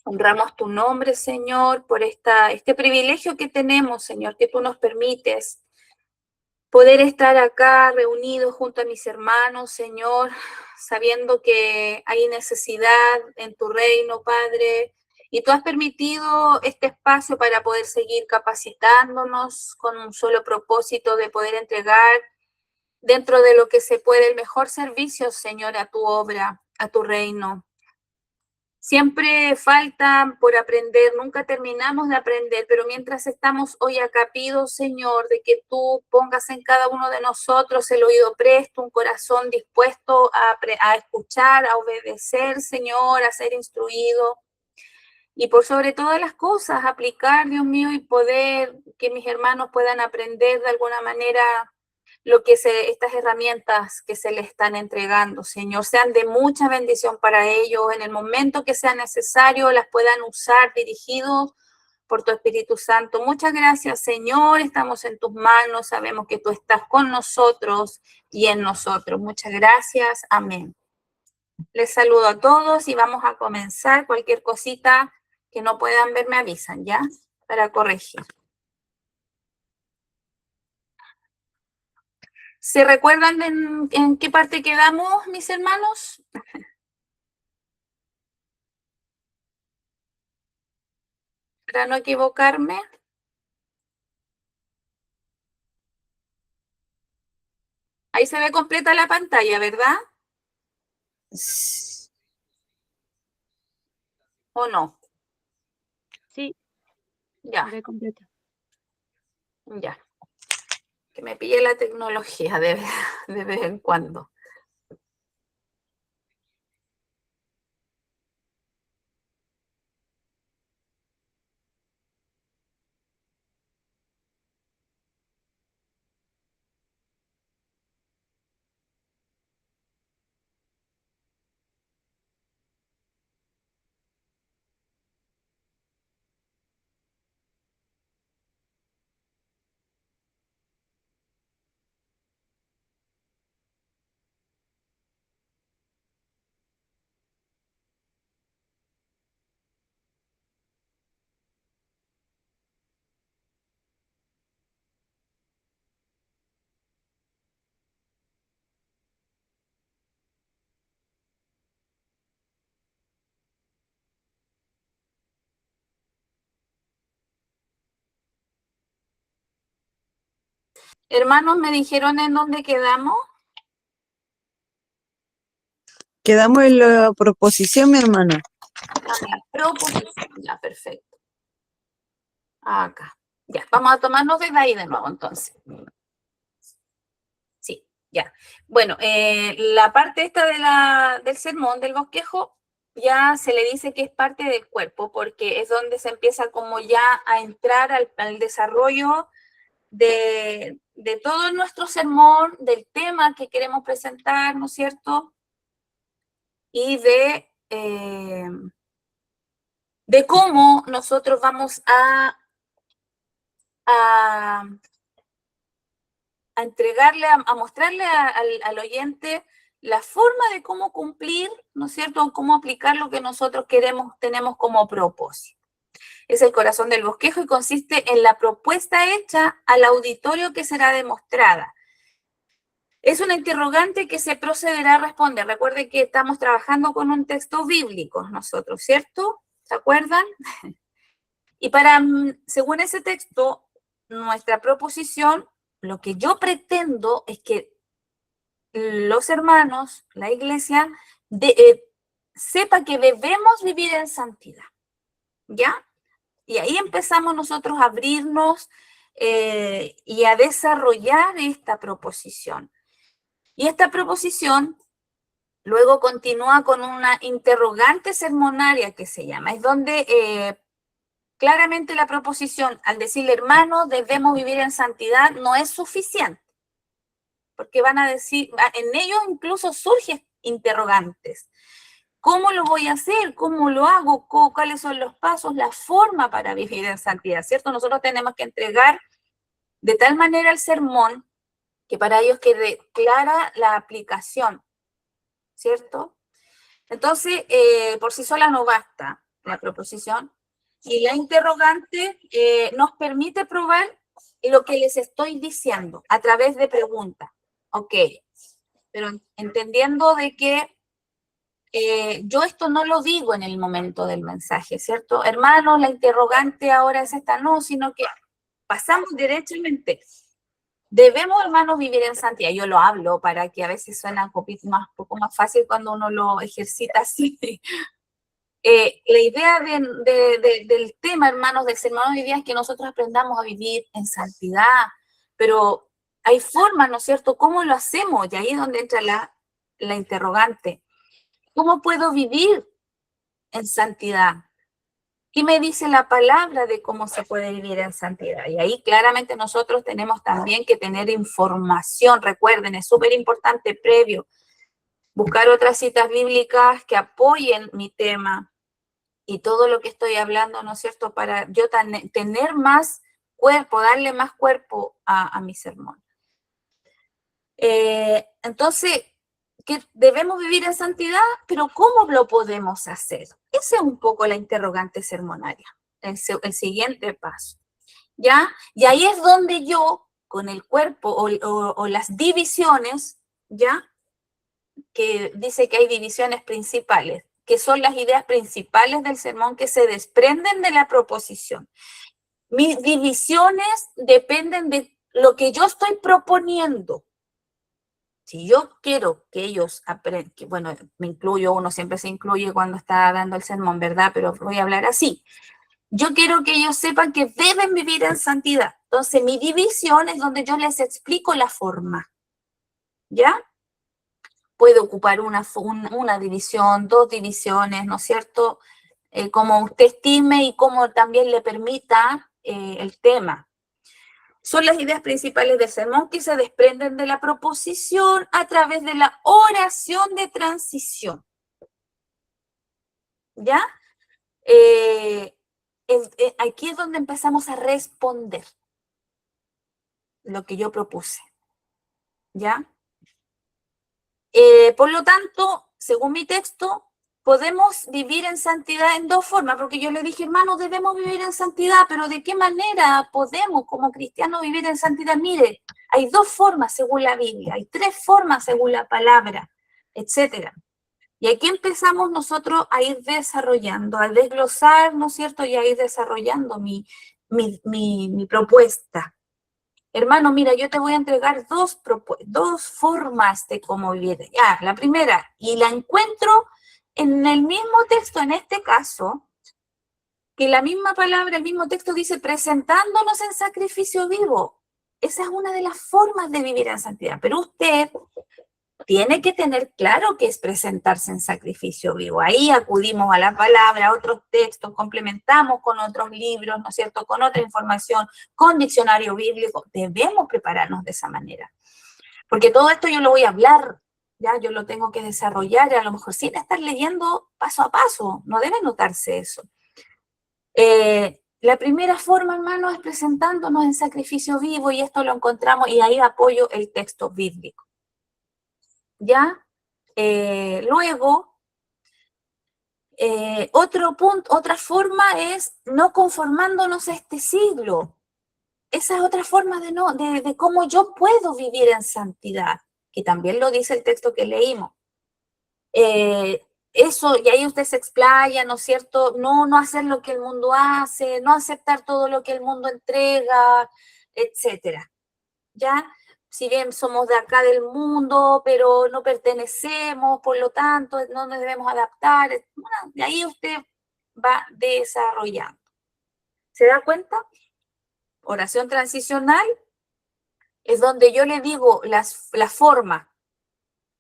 Honramos tu nombre, Señor, por este privilegio que tenemos, Señor, que tú nos permites poder estar acá reunidos junto a mis hermanos, Señor, sabiendo que hay necesidad en tu reino, Padre, y tú has permitido este espacio para poder seguir capacitándonos con un solo propósito de poder entregar dentro de lo que se puede el mejor servicio, Señor, a tu obra, a tu reino. Siempre faltan por aprender, nunca terminamos de aprender, pero mientras estamos hoy acá, pido, Señor, de que tú pongas en cada uno de nosotros el oído presto, un corazón dispuesto a escuchar, a obedecer, Señor, a ser instruido. Y por sobre todas las cosas, aplicar, Dios mío, y poder que mis hermanos puedan aprender de alguna manera estas herramientas que se les están entregando, Señor, sean de mucha bendición para ellos, en el momento que sea necesario, las puedan usar dirigidos por tu Espíritu Santo. Muchas gracias, Señor, estamos en tus manos, sabemos que tú estás con nosotros y en nosotros. Muchas gracias, amén. Les saludo a todos y vamos a comenzar. Cualquier cosita que no puedan ver me avisan, ¿ya? Para corregir. ¿Se recuerdan en qué parte quedamos, mis hermanos? Para no equivocarme. Ahí se ve completa la pantalla, ¿verdad? ¿O no? Sí, Ya. se ve completa. Ya. Que me pille la tecnología de vez en cuando. Hermanos, ¿me dijeron en dónde quedamos? Quedamos en la proposición, mi hermana. Proposición, ya, perfecto. Acá. Ya, vamos a tomarnos desde ahí de nuevo, entonces. Sí, ya. Bueno, la parte esta del sermón, del bosquejo, ya se le dice que es parte del cuerpo, porque es donde se empieza como ya a entrar al desarrollo de todo nuestro sermón, del tema que queremos presentar, ¿no es cierto? Y de cómo nosotros vamos a entregarle, a mostrarle al oyente la forma de cómo cumplir, ¿no es cierto?, cómo aplicar lo que nosotros tenemos como propósito. Es el corazón del bosquejo y consiste en la propuesta hecha al auditorio que será demostrada. Es una interrogante que se procederá a responder. Recuerden que estamos trabajando con un texto bíblico nosotros, ¿cierto? ¿Se acuerdan? Y según ese texto, nuestra proposición, lo que yo pretendo es que los hermanos, la iglesia, sepa que debemos vivir en santidad, ¿ya? Y ahí empezamos nosotros a abrirnos y a desarrollar esta proposición. Y esta proposición luego continúa con una interrogante sermonaria que se llama, es donde claramente la proposición, al decirle hermano, debemos vivir en santidad, no es suficiente. Porque van a decir, en ellos incluso surgen interrogantes. ¿Cómo lo voy a hacer? ¿Cómo lo hago? ¿Cuáles son los pasos? La forma para vivir en santidad, ¿cierto? Nosotros tenemos que entregar de tal manera el sermón que para ellos quede clara la aplicación, ¿cierto? Entonces, por sí sola no basta. la proposición, y la interrogante nos permite probar lo que les estoy diciendo a través de preguntas. Ok, pero entendiendo de que yo esto no lo digo en el momento del mensaje, ¿cierto? Hermanos, la interrogante ahora es esta, no, sino que pasamos derechamente. Debemos, hermanos, vivir en santidad. Yo lo hablo para que a veces suena un poco más fácil cuando uno lo ejercita así. La idea del tema, hermanos, del sermón de hoy día es que nosotros aprendamos a vivir en santidad, pero hay formas, ¿no es cierto? ¿Cómo lo hacemos? Y ahí es donde entra la interrogante. ¿Cómo puedo vivir en santidad? ¿Qué me dice la palabra de cómo se puede vivir en santidad? Y ahí claramente nosotros tenemos también que tener información. Recuerden, es súper importante previo buscar otras citas bíblicas que apoyen mi tema y todo lo que estoy hablando, ¿no es cierto? Para yo tener más cuerpo, darle más cuerpo a mi sermón. Entonces, que debemos vivir en santidad, pero ¿cómo lo podemos hacer? Esa es un poco la interrogante sermonaria, el siguiente paso, ¿ya? Y ahí es donde yo, con el cuerpo o las divisiones, ¿ya? Que dice que hay divisiones principales, que son las ideas principales del sermón que se desprenden de la proposición. Mis divisiones dependen de lo que yo estoy proponiendo. Si yo quiero que ellos aprendan, bueno, me incluyo, uno siempre se incluye cuando está dando el sermón, ¿verdad? Pero voy a hablar así. Yo quiero que ellos sepan que deben vivir en santidad. Entonces, mi división es donde yo les explico la forma, ¿ya? Puede ocupar una división, dos divisiones, ¿no es cierto? Como usted estime y como también le permita el tema. Son las ideas principales del sermón que se desprenden de la proposición a través de la oración de transición. ¿Ya? Aquí es donde empezamos a responder lo que yo propuse. ¿Ya? Por lo tanto, según mi texto, podemos vivir en santidad en dos formas, porque yo le dije, hermano, debemos vivir en santidad, pero ¿de qué manera podemos como cristianos vivir en santidad? Mire, hay dos formas según la Biblia, hay tres formas según la palabra, etcétera. Y aquí empezamos nosotros a ir desarrollando, a desglosar, ¿no es cierto? Y a ir desarrollando mi propuesta. Hermano, mira, yo te voy a entregar dos formas de cómo vivir. Ya, la primera, y la encuentro en el mismo texto, en este caso, que la misma palabra, el mismo texto dice presentándonos en sacrificio vivo. Esa es una de las formas de vivir en santidad. Pero usted tiene que tener claro que es presentarse en sacrificio vivo. Ahí acudimos a la palabra, a otros textos, complementamos con otros libros, ¿no es cierto?, con otra información, con diccionario bíblico. Debemos prepararnos de esa manera. Porque todo esto yo lo voy a hablar, ya yo lo tengo que desarrollar, y a lo mejor sin estar leyendo paso a paso, no debe notarse eso. La primera forma, hermano, es presentándonos en sacrificio vivo, y esto lo encontramos, y ahí apoyo el texto bíblico. ¿Ya? Luego, otro punto, otra forma es no conformándonos a este siglo. Esa es otra forma de cómo yo puedo vivir en santidad, que también lo dice el texto que leímos. Eso, y ahí usted se explaya, ¿no es cierto? No hacer lo que el mundo hace, no aceptar todo lo que el mundo entrega, etcétera. ¿Ya? Si bien somos de acá del mundo, pero no pertenecemos, por lo tanto, no nos debemos adaptar. Bueno, de ahí usted va desarrollando. ¿Se da cuenta? Oración transicional es donde yo le digo la forma,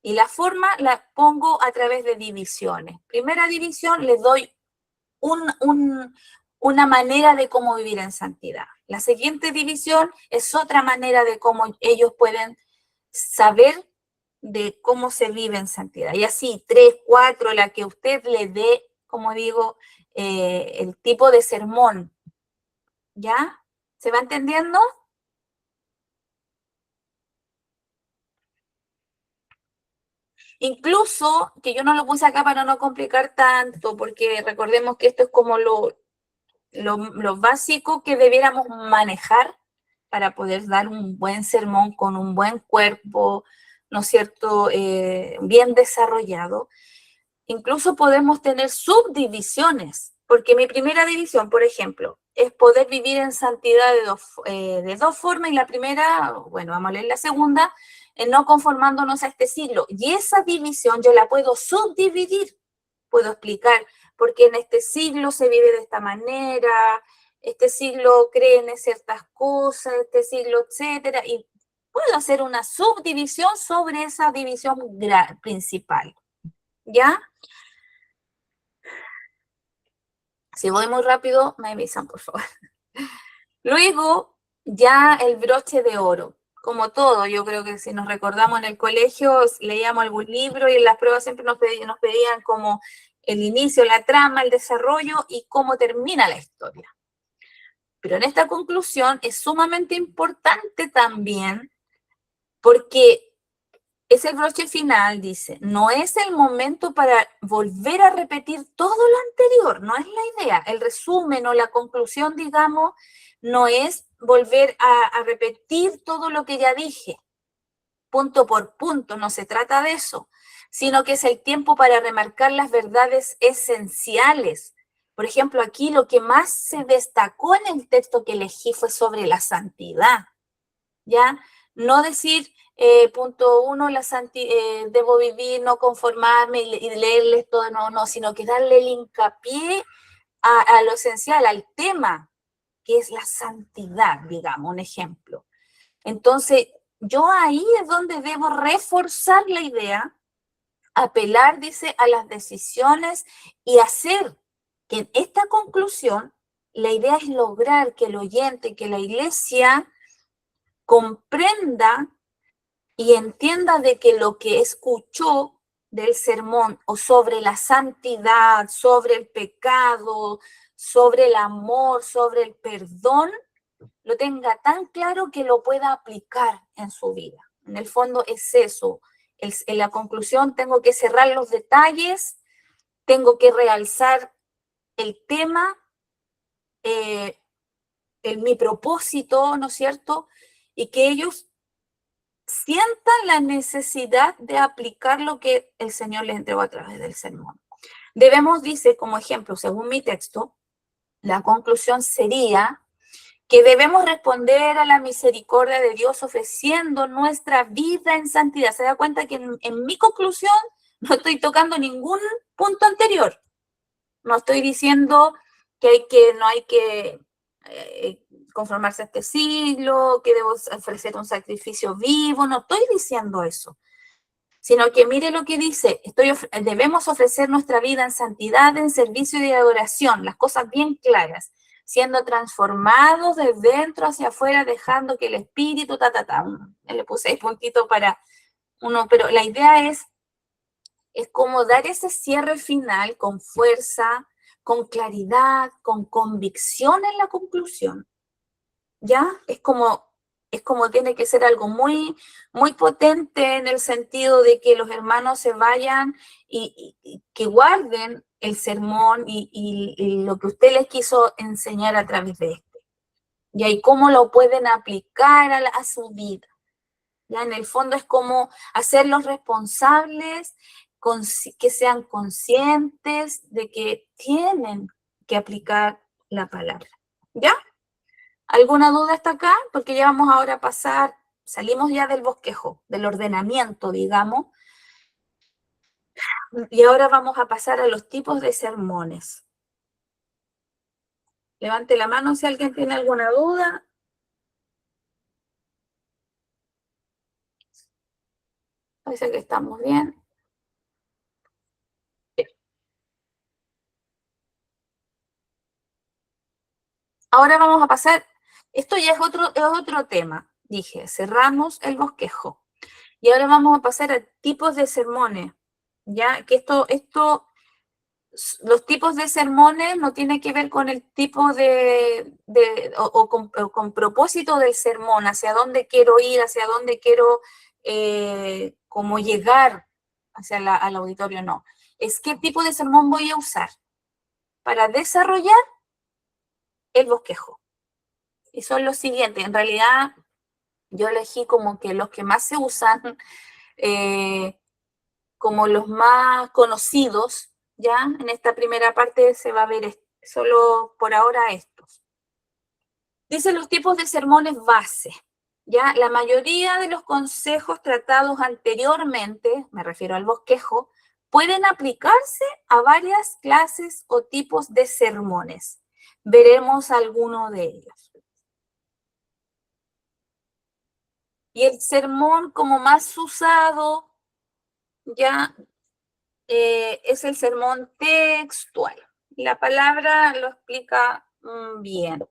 y la forma la pongo a través de divisiones. Primera división, les doy una manera de cómo vivir en santidad. La siguiente división es otra manera de cómo ellos pueden saber de cómo se vive en santidad. Y así, 3, 4, la que usted le dé, como digo, el tipo de sermón. ¿Ya? ¿Se va entendiendo? Incluso, que yo no lo puse acá para no complicar tanto, porque recordemos que esto es como lo básico que debiéramos manejar para poder dar un buen sermón con un buen cuerpo, ¿no es cierto?, bien desarrollado. Incluso podemos tener subdivisiones, porque mi primera división, por ejemplo, es poder vivir en santidad de dos formas, y la primera, bueno, vamos a leer la segunda, no conformándonos a este siglo. Y esa división yo la puedo subdividir, puedo explicar, porque en este siglo se vive de esta manera, este siglo cree en ciertas cosas, este siglo, etcétera, y puedo hacer una subdivisión sobre esa división principal, ¿ya? Si voy muy rápido, me avisan, por favor. Luego, ya el broche de oro. Como todo, yo creo que si nos recordamos en el colegio, leíamos algún libro y en las pruebas siempre nos pedían como el inicio, la trama, el desarrollo y cómo termina la historia. Pero en esta conclusión es sumamente importante también porque es el broche final, dice, no es el momento para volver a repetir todo lo anterior, no es la idea. El resumen o la conclusión, digamos, no es volver a repetir todo lo que ya dije, punto por punto, no se trata de eso, sino que es el tiempo para remarcar las verdades esenciales. Por ejemplo, aquí lo que más se destacó en el texto que elegí fue sobre la santidad, ¿ya? No decir, punto uno, debo vivir, no conformarme y leerles todo, no, sino que darle el hincapié a lo esencial, al tema, que es la santidad, digamos, un ejemplo. Entonces, yo ahí es donde debo reforzar la idea, apelar, dice, a las decisiones y hacer que en esta conclusión, la idea es lograr que el oyente, que la iglesia comprenda y entienda de que lo que escuchó del sermón o sobre la santidad, sobre el pecado, sobre el amor, sobre el perdón, lo tenga tan claro que lo pueda aplicar en su vida. En el fondo es eso. En la conclusión tengo que cerrar los detalles, tengo que realzar el tema, mi propósito, ¿no es cierto? Y que ellos sientan la necesidad de aplicar lo que el Señor les entregó a través del sermón. Debemos, dice como ejemplo, según mi texto, la conclusión sería que debemos responder a la misericordia de Dios ofreciendo nuestra vida en santidad. ¿Se da cuenta que en mi conclusión no estoy tocando ningún punto anterior? No estoy diciendo que no hay que conformarse a este siglo, que debo ofrecer un sacrificio vivo, no estoy diciendo eso, sino que mire lo que dice, debemos ofrecer nuestra vida en santidad, en servicio y de adoración, las cosas bien claras, siendo transformados de dentro hacia afuera, dejando que el espíritu, le puse ahí puntito para uno, pero la idea es como dar ese cierre final con fuerza, con claridad, con convicción en la conclusión. ¿Ya? Es como tiene que ser algo muy, muy potente en el sentido de que los hermanos se vayan y que guarden el sermón y lo que usted les quiso enseñar a través de este. Y ahí cómo lo pueden aplicar a su vida. Ya en el fondo es como hacerlos responsables, que sean conscientes de que tienen que aplicar la palabra. ¿Ya? ¿Alguna duda hasta acá? Porque ya vamos ahora a pasar, salimos ya del bosquejo, del ordenamiento, digamos, y ahora vamos a pasar a los tipos de sermones. Levante la mano si alguien tiene alguna duda. Parece que estamos bien. Ahora vamos a pasar, esto ya es otro tema. Dije, cerramos el bosquejo. Y ahora vamos a pasar a tipos de sermones. Ya que los tipos de sermones no tienen que ver con el tipo con propósito del sermón, hacia dónde quiero ir, hacia dónde quiero como llegar hacia al auditorio, no. Es qué tipo de sermón voy a usar para desarrollar el bosquejo. Y son los siguientes. En realidad, yo elegí como que los que más se usan, como los más conocidos, ya en esta primera parte se va a ver solo por ahora estos. Dice los tipos de sermones base. Ya la mayoría de los consejos tratados anteriormente, me refiero al bosquejo, pueden aplicarse a varias clases o tipos de sermones. Veremos alguno de ellos. Y el sermón como más usado ya es el sermón textual. La palabra lo explica bien.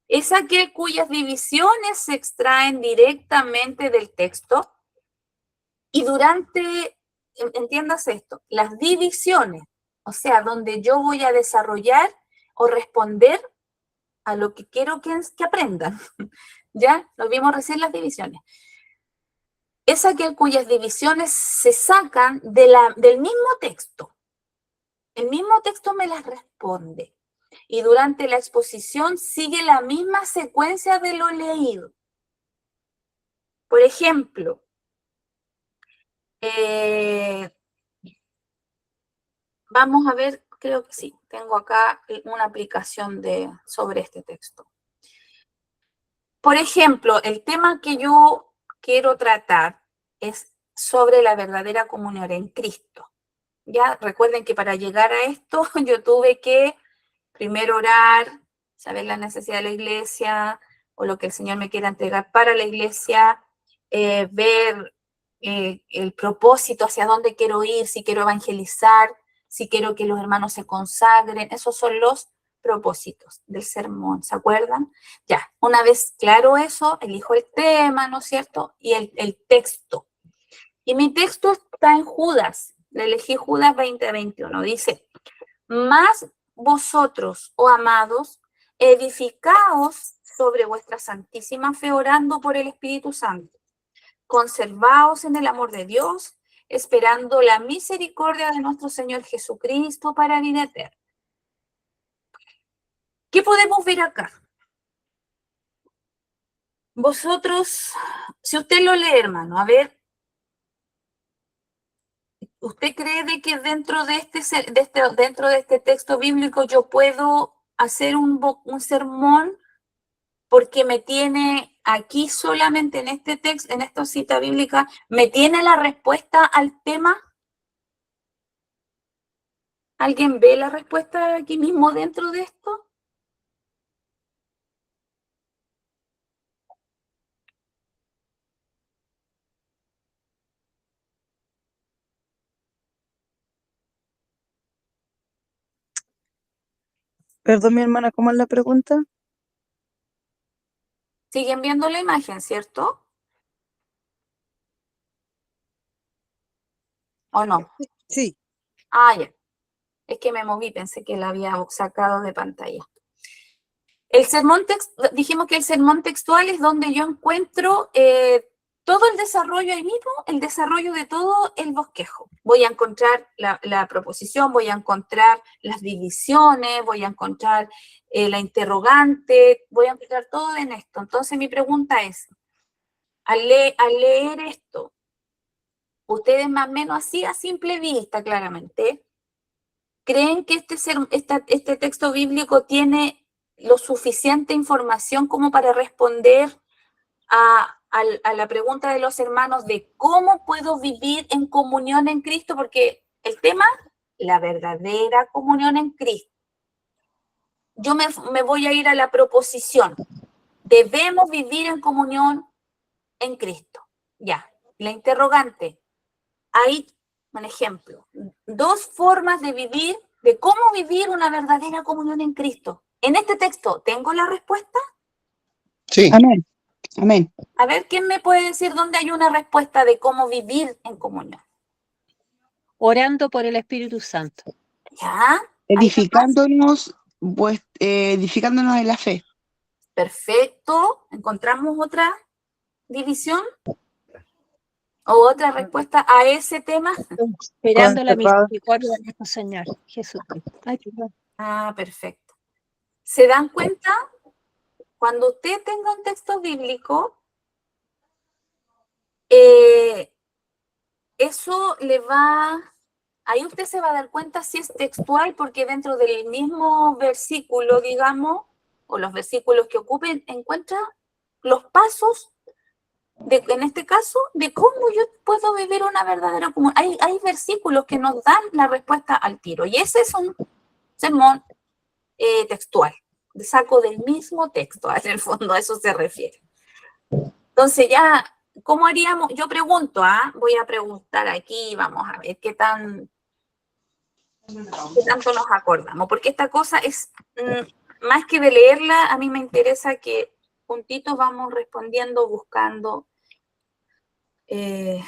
Es aquel cuyas divisiones se extraen directamente del texto y durante, entiendas esto, las divisiones, o sea, donde yo voy a desarrollar o responder a lo que quiero que aprendan. ¿Ya? Lo vimos recién las divisiones. Es aquel cuyas divisiones se sacan del mismo texto. El mismo texto me las responde. Y durante la exposición sigue la misma secuencia de lo leído. Por ejemplo, vamos a ver, creo que sí, tengo acá una aplicación sobre este texto. Por ejemplo, el tema que yo quiero tratar es sobre la verdadera comunión en Cristo. Ya recuerden que para llegar a esto yo tuve que primero orar, saber la necesidad de la iglesia o lo que el Señor me quiera entregar para la iglesia, ver el propósito, hacia dónde quiero ir, si quiero evangelizar, si quiero que los hermanos se consagren. Esos son los propósitos del sermón, ¿se acuerdan? Ya, una vez claro eso, elijo el tema, ¿no es cierto? Y el texto. Y mi texto está en Judas, le elegí Judas 20:21, dice, más vosotros, oh amados, edificaos sobre vuestra santísima fe orando por el Espíritu Santo. Conservaos en el amor de Dios, esperando la misericordia de nuestro Señor Jesucristo para vida eterna. ¿Qué podemos ver acá? Vosotros, si usted lo lee, hermano, a ver, ¿usted cree de que dentro de este texto bíblico yo puedo hacer un sermón porque me tiene aquí solamente en este texto, en esta cita bíblica, me tiene la respuesta al tema? ¿Alguien ve la respuesta aquí mismo dentro de esto? Perdón, mi hermana, ¿cómo es la pregunta? ¿Siguen viendo la imagen, cierto? ¿O no? Sí. Ah, ya. Es que me moví, pensé que la había sacado de pantalla. El sermón dijimos que el sermón textual es donde yo encuentro todo el desarrollo ahí mismo, el desarrollo de todo el bosquejo. Voy a encontrar la proposición, voy a encontrar las divisiones, voy a encontrar la interrogante, voy a encontrar todo en esto. Entonces mi pregunta es, al leer esto, ustedes más o menos así a simple vista claramente, ¿creen que este texto bíblico tiene lo suficiente información como para responder a la pregunta de los hermanos de cómo puedo vivir en comunión en Cristo? Porque el tema, la verdadera comunión en Cristo. Yo me voy a ir a la proposición. Debemos vivir en comunión en Cristo. Ya, la interrogante. Hay un ejemplo. Dos formas de vivir, de cómo vivir una verdadera comunión en Cristo. En este texto, ¿tengo la respuesta? Sí. Amén. Amén. A ver, ¿quién me puede decir dónde hay una respuesta de cómo vivir en comunión? Orando por el Espíritu Santo. ¿Ya? Edificándonos en la fe. Perfecto. ¿Encontramos otra división? ¿O otra respuesta a ese tema? Esperando la Conservado. misericordia de nuestro Señor Jesucristo. Ay, perdón. Ah, perfecto. ¿Se dan cuenta? Cuando usted tenga un texto bíblico, eso le va, ahí usted se va a dar cuenta si es textual, porque dentro del mismo versículo, digamos, o los versículos que ocupen, encuentra los pasos, en este caso, de cómo yo puedo vivir una verdadera comunión. Hay versículos que nos dan la respuesta al tiro, y ese es un sermón textual, saco del mismo texto, en el fondo a eso se refiere. Entonces ya, ¿cómo haríamos? Yo pregunto, voy a preguntar aquí, vamos a ver qué tanto nos acordamos, porque esta cosa es, más que de leerla, a mí me interesa que juntitos vamos respondiendo, buscando en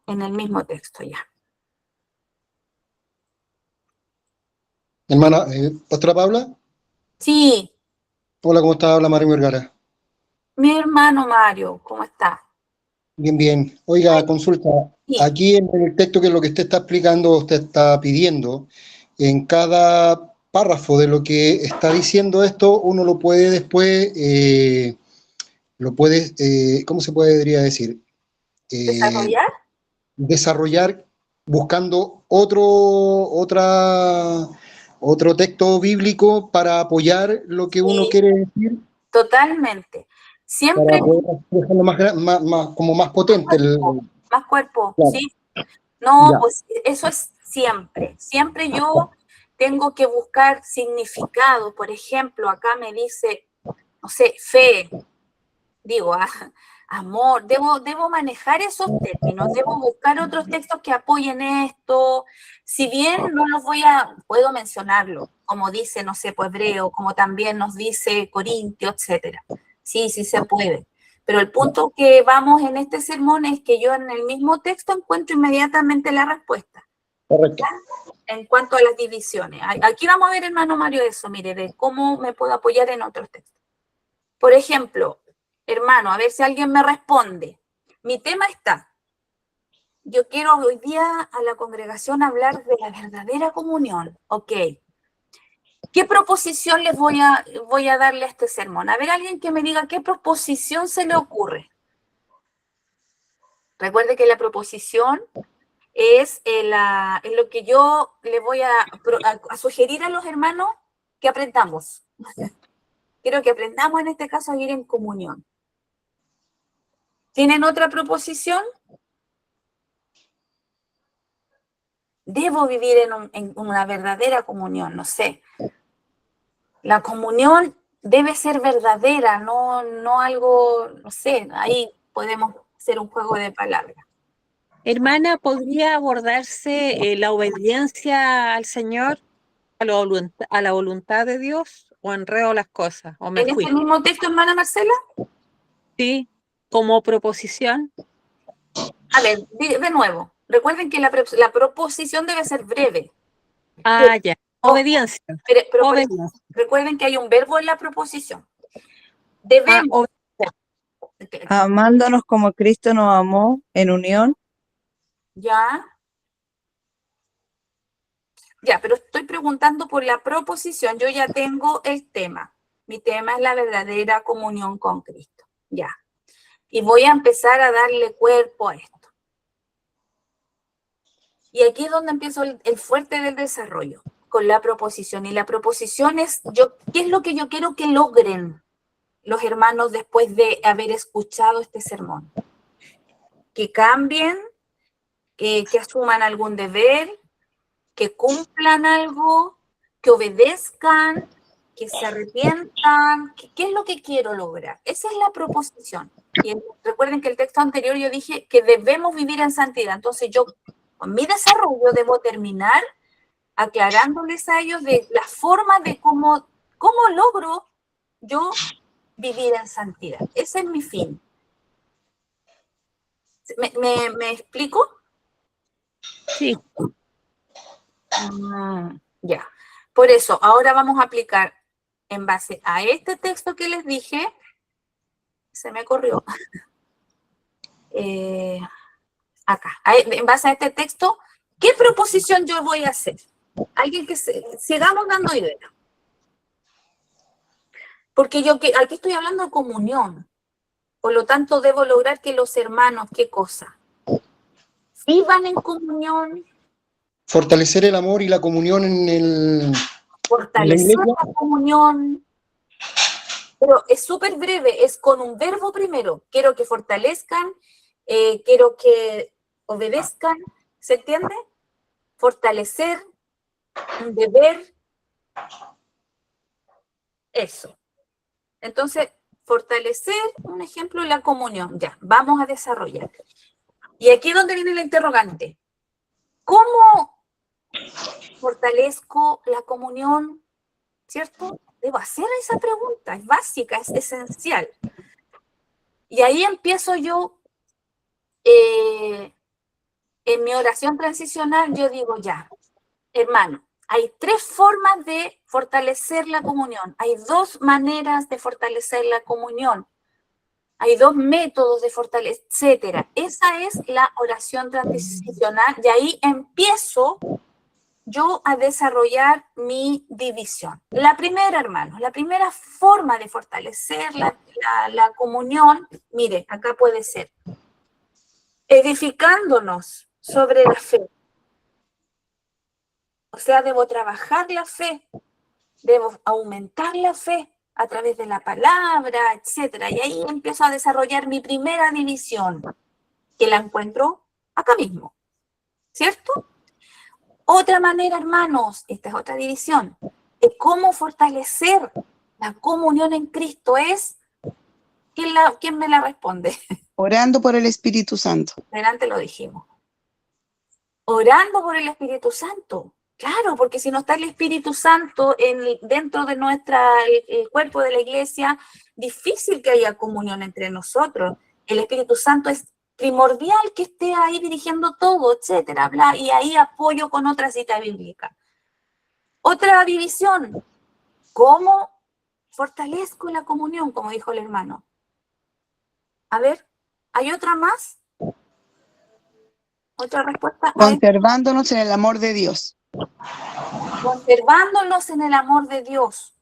el mismo texto ya. Hermana, Pastora Paula, Sí, hola, ¿cómo está? Habla Mario Vergara. mi hermano Mario, ¿cómo está? Bien, bien. Oiga, consulta, Sí, aquí en el texto que es lo que usted está explicando, usted está pidiendo, en cada párrafo de lo que está diciendo esto, uno lo puede después, ¿cómo se podría decir? Eh, desarrollar. Desarrollar buscando otro texto bíblico para apoyar lo que uno Sí, quiere decir, totalmente. para Siempre poder dejarlo como más potente. más cuerpo, Claro, ¿sí? No, ya. pues eso es siempre. Siempre yo tengo que buscar significado. Por ejemplo, acá me dice, no sé, fe, digo, amor. Debo manejar esos términos, debo buscar otros textos que apoyen esto. Si bien no los puedo mencionarlo, como dice, no sé, pues Hebreo, como también nos dice Corintio, etcétera. Sí, sí se puede. Pero el punto que vamos en este sermón es que yo en el mismo texto encuentro inmediatamente la respuesta Correcto. en cuanto a las divisiones. Aquí vamos a ver, hermano Mario, eso, mire, de cómo me puedo apoyar en otros textos. Por ejemplo, hermano, a ver si alguien me responde. Mi tema está, yo quiero hoy día a la congregación hablar de la verdadera comunión. Ok. ¿Qué proposición les voy a darle a este sermón? A ver, alguien que me diga qué proposición se le ocurre. Recuerde que la proposición es lo que yo le voy a sugerir a los hermanos que aprendamos. Quiero que aprendamos en este caso a vivir en comunión. ¿Tienen otra proposición? Debo vivir en una verdadera comunión, no sé. La comunión debe ser verdadera, no algo, no sé, ahí podemos hacer un juego de palabras. Hermana, ¿podría abordarse la obediencia al Señor, a la voluntad de Dios, o enredo las cosas, o me En este fui? mismo texto, hermana Marcela, Sí, como proposición. a ver, de nuevo, recuerden que la proposición debe ser breve. Ah, ya. Ojo, Obediencia. pero Obediencia. recuerden que hay un verbo en la proposición. Ah, Debemos, Amándonos como Cristo nos amó en unión. ya, ya, pero estoy preguntando por la proposición. Yo ya tengo el tema. Mi tema es la verdadera comunión con Cristo. Ya. Y voy a empezar a darle cuerpo a esto. Y aquí es donde empiezo el fuerte del desarrollo, con la proposición. Y la proposición es, ¿qué es lo que yo quiero que logren los hermanos después de haber escuchado este sermón? Que cambien, que asuman algún deber, que cumplan algo, que obedezcan, que se arrepientan. ¿Qué es lo que quiero lograr? Esa es la proposición. Y recuerden que el texto anterior yo dije que debemos vivir en santidad. Entonces yo, con mi desarrollo, debo terminar aclarándoles a ellos de la forma de cómo logro yo vivir en santidad. Ese es mi fin. ¿Me explico? sí. Ya. Por eso, ahora vamos a aplicar en base a este texto que les dije, se me corrió. acá, en base a este texto, ¿qué proposición yo voy a hacer? Alguien que sigamos dando ideas. Porque yo aquí estoy hablando de comunión. Por lo tanto, debo lograr que los hermanos, ¿qué cosa? Vivan en comunión. Fortalecer el amor y la comunión en la Fortalecer iglesia. la comunión. Pero es súper breve, es con un verbo primero. Quiero que fortalezcan, quiero que obedezcan, ¿se entiende? Fortalecer, un deber, eso. Entonces, fortalecer, un ejemplo, la comunión. Ya, vamos a desarrollar. Y aquí es donde viene la interrogante. ¿Cómo fortalezco la comunión? ¿Cierto? Debo hacer esa pregunta, es básica, es esencial. Y ahí empiezo yo, en mi oración transicional, yo digo ya, hermano, hay 3 formas de fortalecer la comunión, hay 2 maneras de fortalecer la comunión, hay 2 métodos de fortalecer, etcétera. Esa es la oración transicional y ahí empiezo yo a desarrollar mi división. La primera, hermanos, la primera forma de fortalecer la comunión, mire, acá puede ser edificándonos sobre la fe. O sea, debo trabajar la fe, debo aumentar la fe a través de la palabra, etcétera. Y ahí empiezo a desarrollar mi primera división, que la encuentro acá mismo, ¿cierto? Otra manera, hermanos, esta es otra división, de cómo fortalecer la comunión en Cristo es, ¿quién me la responde? Orando por el Espíritu Santo. Delante lo dijimos. Orando por el Espíritu Santo. Claro, porque si no está el Espíritu Santo dentro de el cuerpo de la iglesia, difícil que haya comunión entre nosotros. El Espíritu Santo es primordial que esté ahí dirigiendo todo, etcétera, bla, y ahí apoyo con otra cita bíblica. Otra división, ¿cómo fortalezco la comunión? Como dijo el hermano. A ver, ¿hay otra más? ¿Otra respuesta? Conservándonos en el amor de Dios. Conservándonos en el amor de Dios.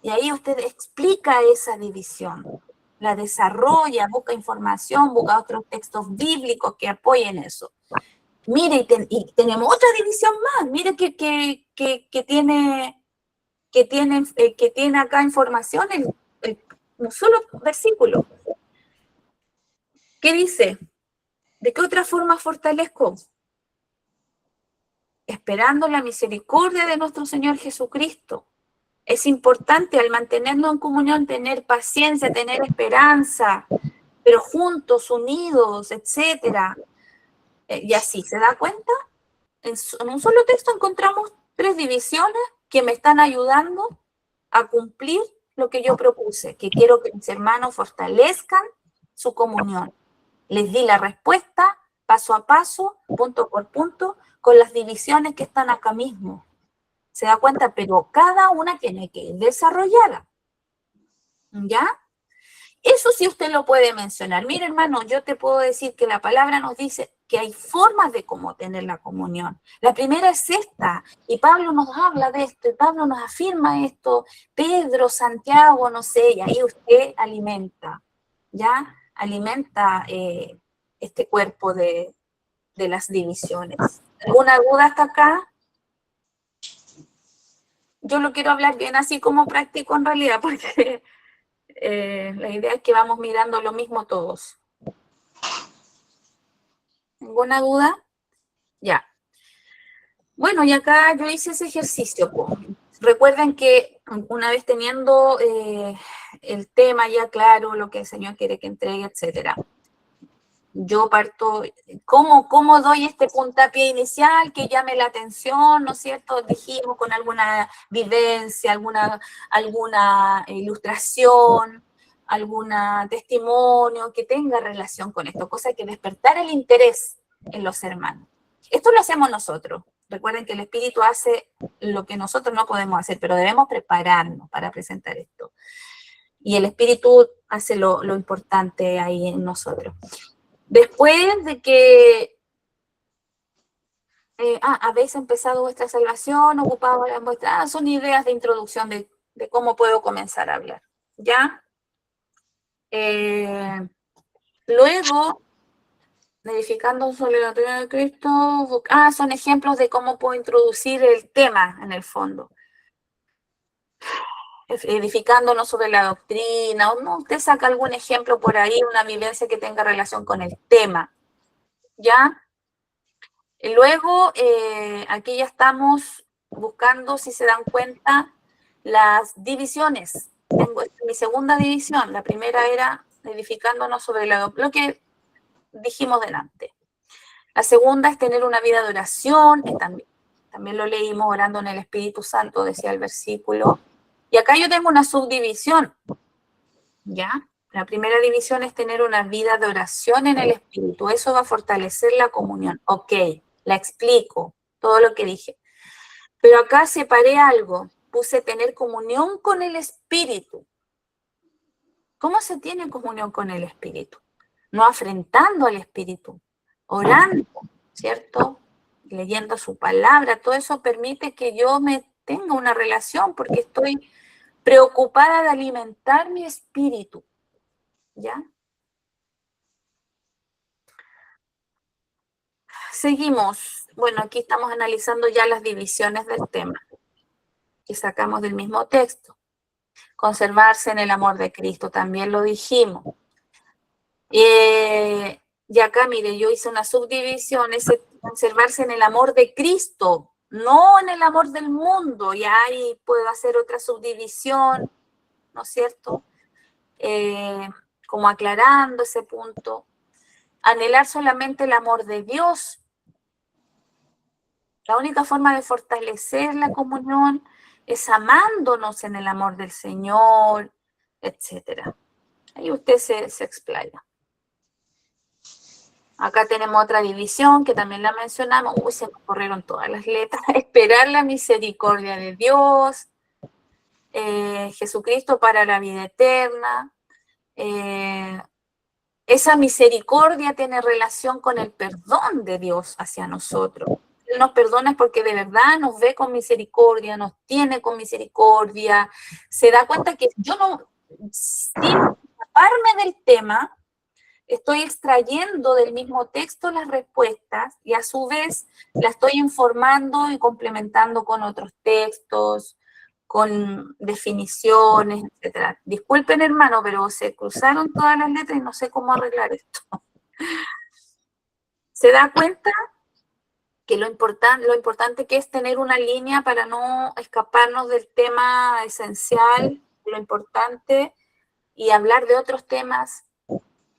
Y ahí usted explica esa división, la desarrolla, busca información, busca otros textos bíblicos que apoyen eso. Mire, y tenemos otra división más, mire que tiene acá información en un solo versículo. ¿Qué dice? ¿De qué otra forma fortalezco? Esperando la misericordia de nuestro Señor Jesucristo. Es importante al mantenernos en comunión tener paciencia, tener esperanza, pero juntos, unidos, etcétera. Y así, ¿se da cuenta? En un solo texto encontramos 3 divisiones que me están ayudando a cumplir lo que yo propuse, que quiero que mis hermanos fortalezcan su comunión. Les di la respuesta paso a paso, punto por punto, con las divisiones que están acá mismo. ¿Se da cuenta? Pero cada una tiene que ir desarrollada. ¿Ya? Eso sí usted lo puede mencionar. Mire, hermano, yo te puedo decir que la palabra nos dice que hay formas de cómo tener la comunión. La primera es esta, y Pablo nos habla de esto, y Pablo nos afirma esto, Pedro, Santiago, no sé, y ahí usted alimenta, ¿ya? Alimenta este cuerpo de las divisiones. ¿Alguna duda hasta acá? Yo lo quiero hablar bien así como práctico en realidad, porque la idea es que vamos mirando lo mismo todos. ¿Ninguna duda? Ya. Bueno, y acá yo hice ese ejercicio. Recuerden que una vez teniendo el tema ya claro, lo que el Señor quiere que entregue, etcétera, yo parto, ¿cómo doy este puntapié inicial que llame la atención, ¿no es cierto? Dijimos con alguna vivencia, alguna ilustración, algún testimonio que tenga relación con esto, cosa que despertar el interés en los hermanos. Esto lo hacemos nosotros. Recuerden que el Espíritu hace lo que nosotros no podemos hacer, pero debemos prepararnos para presentar esto. Y el Espíritu hace lo importante ahí en nosotros. Después de que habéis empezado vuestra salvación, ocupado las vuestras, son ideas de introducción de cómo puedo comenzar a hablar, ¿ya? Luego, edificando sobre la doctrina de Cristo, son ejemplos de cómo puedo introducir el tema en el fondo. Edificándonos sobre la doctrina, o no, usted saca algún ejemplo por ahí, una vivencia que tenga relación con el tema, ¿ya? Y luego, aquí ya estamos buscando, si se dan cuenta, las divisiones. Tengo mi segunda división, la primera era edificándonos sobre lo que dijimos delante. La segunda es tener una vida de oración, que también lo leímos, orando en el Espíritu Santo, decía el versículo. Y acá yo tengo una subdivisión, ¿ya? La primera división es tener una vida de oración en el Espíritu. Eso va a fortalecer la comunión. Ok, la explico, todo lo que dije. Pero acá separé algo. Puse tener comunión con el Espíritu. ¿Cómo se tiene comunión con el Espíritu? No afrentando al Espíritu, orando, ¿cierto? Leyendo su palabra. Todo eso permite que yo me tenga una relación porque estoy preocupada de alimentar mi espíritu, ¿ya? Seguimos. Bueno, aquí estamos analizando ya las divisiones del tema que sacamos del mismo texto. Conservarse en el amor de Cristo, también lo dijimos. Y acá, mire, yo hice una subdivisión, es conservarse en el amor de Cristo, no en el amor del mundo. Y ahí puedo hacer otra subdivisión, ¿no es cierto? Como aclarando ese punto. Anhelar solamente el amor de Dios. La única forma de fortalecer la comunión es amándonos en el amor del Señor, etc. Ahí usted se explaya. Acá tenemos otra división que también la mencionamos. Uy, se me corrieron todas las letras. Esperar la misericordia de Dios. Jesucristo para la vida eterna. Esa misericordia tiene relación con el perdón de Dios hacia nosotros. Él nos perdona porque de verdad nos ve con misericordia, nos tiene con misericordia. Se da cuenta que yo no, sin escaparme del tema, estoy extrayendo del mismo texto las respuestas y a su vez la estoy informando y complementando con otros textos, con definiciones, etc. Disculpen, hermano, pero se cruzaron todas las letras y no sé cómo arreglar esto. ¿Se da cuenta que lo importante que es tener una línea para no escaparnos del tema esencial, lo importante, y hablar de otros temas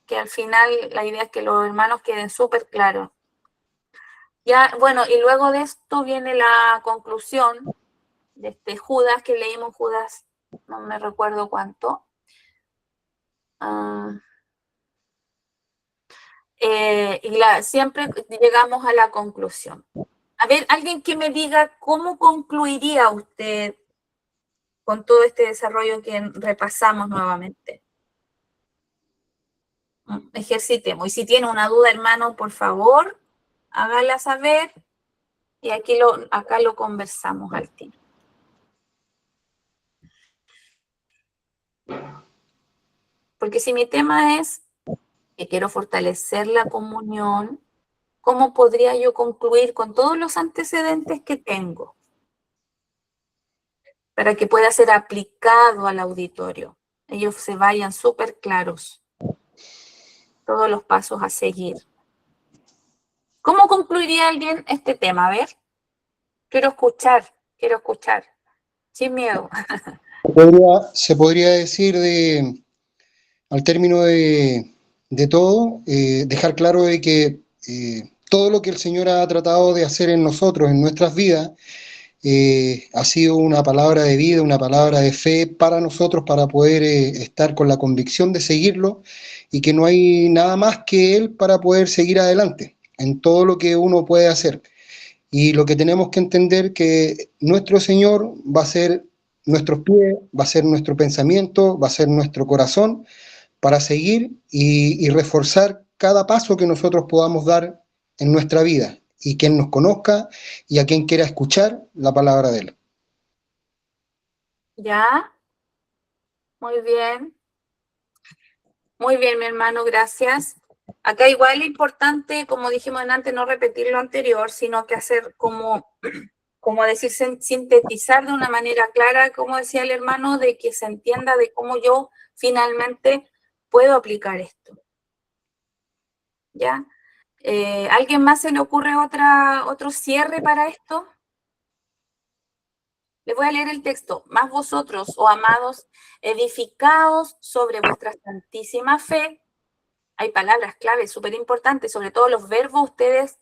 que al final la idea es que los hermanos queden súper claros? Ya, bueno, y luego de esto viene la conclusión de este Judas, que leímos Judas, no me recuerdo cuánto. Siempre llegamos a la conclusión. A ver, alguien que me diga cómo concluiría usted con todo este desarrollo que repasamos nuevamente. Ejercitemos. Y si tiene una duda, hermano, por favor, hágala saber. Y acá lo conversamos al tiro. Porque si mi tema es que quiero fortalecer la comunión, ¿cómo podría yo concluir con todos los antecedentes que tengo para que pueda ser aplicado al auditorio? Ellos se vayan súper claros, todos los pasos a seguir. ¿Cómo concluiría alguien este tema? A ver, quiero escuchar, sin miedo. Se podría decir al término de todo, dejar claro de que todo lo que el Señor ha tratado de hacer en nosotros, en nuestras vidas, ha sido una palabra de vida, una palabra de fe para nosotros, para poder estar con la convicción de seguirlo, y que no hay nada más que Él para poder seguir adelante en todo lo que uno puede hacer. Y lo que tenemos que entender que nuestro Señor va a ser nuestros pies, va a ser nuestro pensamiento, va a ser nuestro corazón, para seguir y reforzar cada paso que nosotros podamos dar en nuestra vida, y quien nos conozca y a quien quiera escuchar la palabra de Él. ¿Ya? Muy bien. Muy bien, mi hermano, gracias. Acá igual es importante, como dijimos antes, no repetir lo anterior, sino que hacer como decir, sintetizar de una manera clara, como decía el hermano, de que se entienda de cómo yo finalmente puedo aplicar esto. ¿Ya? ¿Alguien más se le ocurre otro cierre para esto? Les voy a leer el texto. Más vosotros, oh amados, edificados sobre vuestra santísima fe. Hay palabras claves súper importantes, sobre todo los verbos, ustedes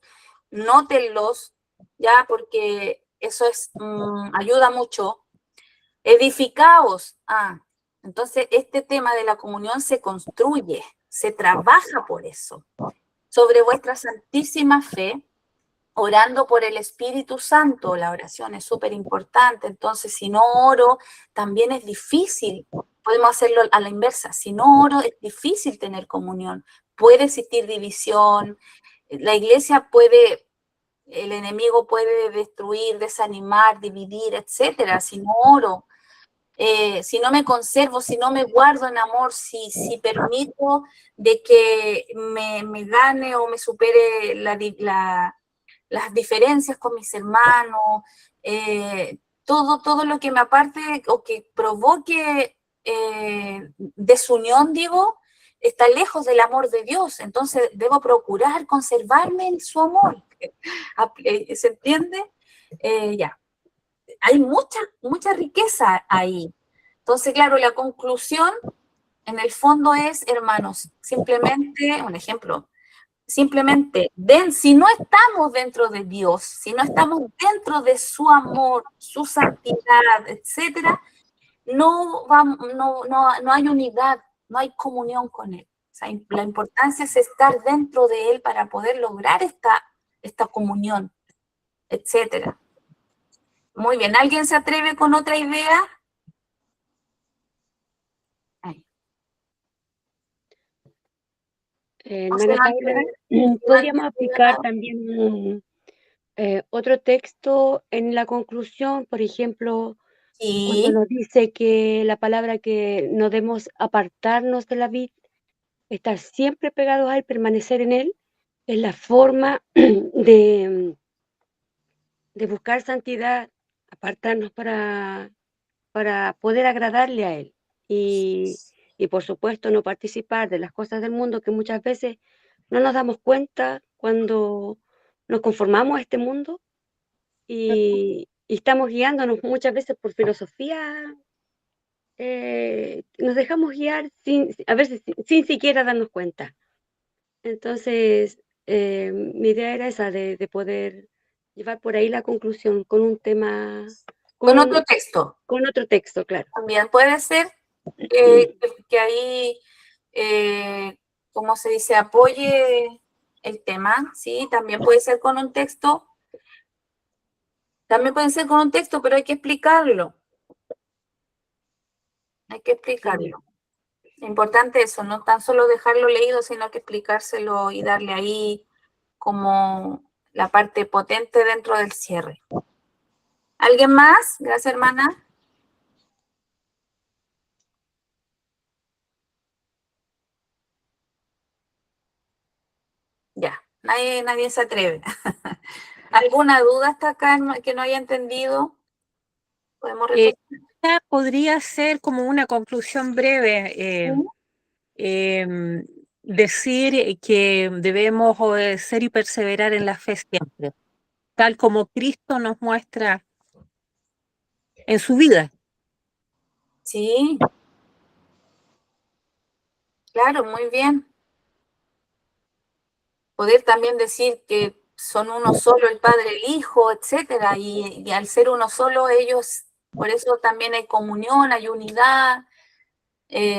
nótenlos, ya, porque eso ayuda mucho. Edificaos. Entonces este tema de la comunión se construye, se trabaja por eso. Sobre vuestra santísima fe, orando por el Espíritu Santo. La oración es súper importante, entonces si no oro, también es difícil. Podemos hacerlo a la inversa. Si no oro, es difícil tener comunión. Puede existir división. La iglesia el enemigo puede destruir, desanimar, dividir, etcétera. Si no oro, si no me conservo, si no me guardo en amor, si permito de que me gane o me supere las diferencias con mis hermanos, todo lo que me aparte o que provoque desunión, digo, está lejos del amor de Dios. Entonces debo procurar conservarme en su amor. ¿Se entiende? Ya. Hay mucha riqueza ahí. Entonces, claro, la conclusión en el fondo es, hermanos, simplemente, un ejemplo, simplemente, si no estamos dentro de Dios, si no estamos dentro de su amor, su santidad, etcétera, no hay unidad, no hay comunión con Él. O sea, la importancia es estar dentro de Él para poder lograr esta comunión, etcétera. Muy bien, ¿alguien se atreve con otra idea? Hermana Paula, podríamos aplicar también otro texto en la conclusión, por ejemplo, cuando Sí, nos dice que la palabra que no debemos apartarnos de la vid, estar siempre pegados a él, permanecer en él, es la forma de buscar santidad, apartarnos para poder agradarle a él. Y por supuesto no participar de las cosas del mundo que muchas veces no nos damos cuenta cuando nos conformamos a este mundo y estamos guiándonos muchas veces por filosofía, nos dejamos guiar a veces sin siquiera darnos cuenta. Entonces, mi idea era esa, de poder llevar por ahí la conclusión con un tema, con otro texto. con otro texto, claro. También puede ser que ahí, ¿cómo se dice?, apoye el tema, ¿sí? También puede ser con un texto. También puede ser con un texto, pero hay que explicarlo. Hay que explicarlo. Importante eso, no tan solo dejarlo leído, sino que explicárselo y darle ahí como la parte potente dentro del cierre. ¿Alguien más? Gracias, hermana. Ya, nadie se atreve. ¿Alguna duda hasta acá que no haya entendido? Podemos reflexionar. Podría ser como una conclusión breve, decir que debemos obedecer y perseverar en la fe siempre, tal como Cristo nos muestra en su vida. Sí, claro, muy bien. Poder también decir que son uno solo el Padre, el Hijo, etcétera, y al ser uno solo ellos, por eso también hay comunión, hay unidad,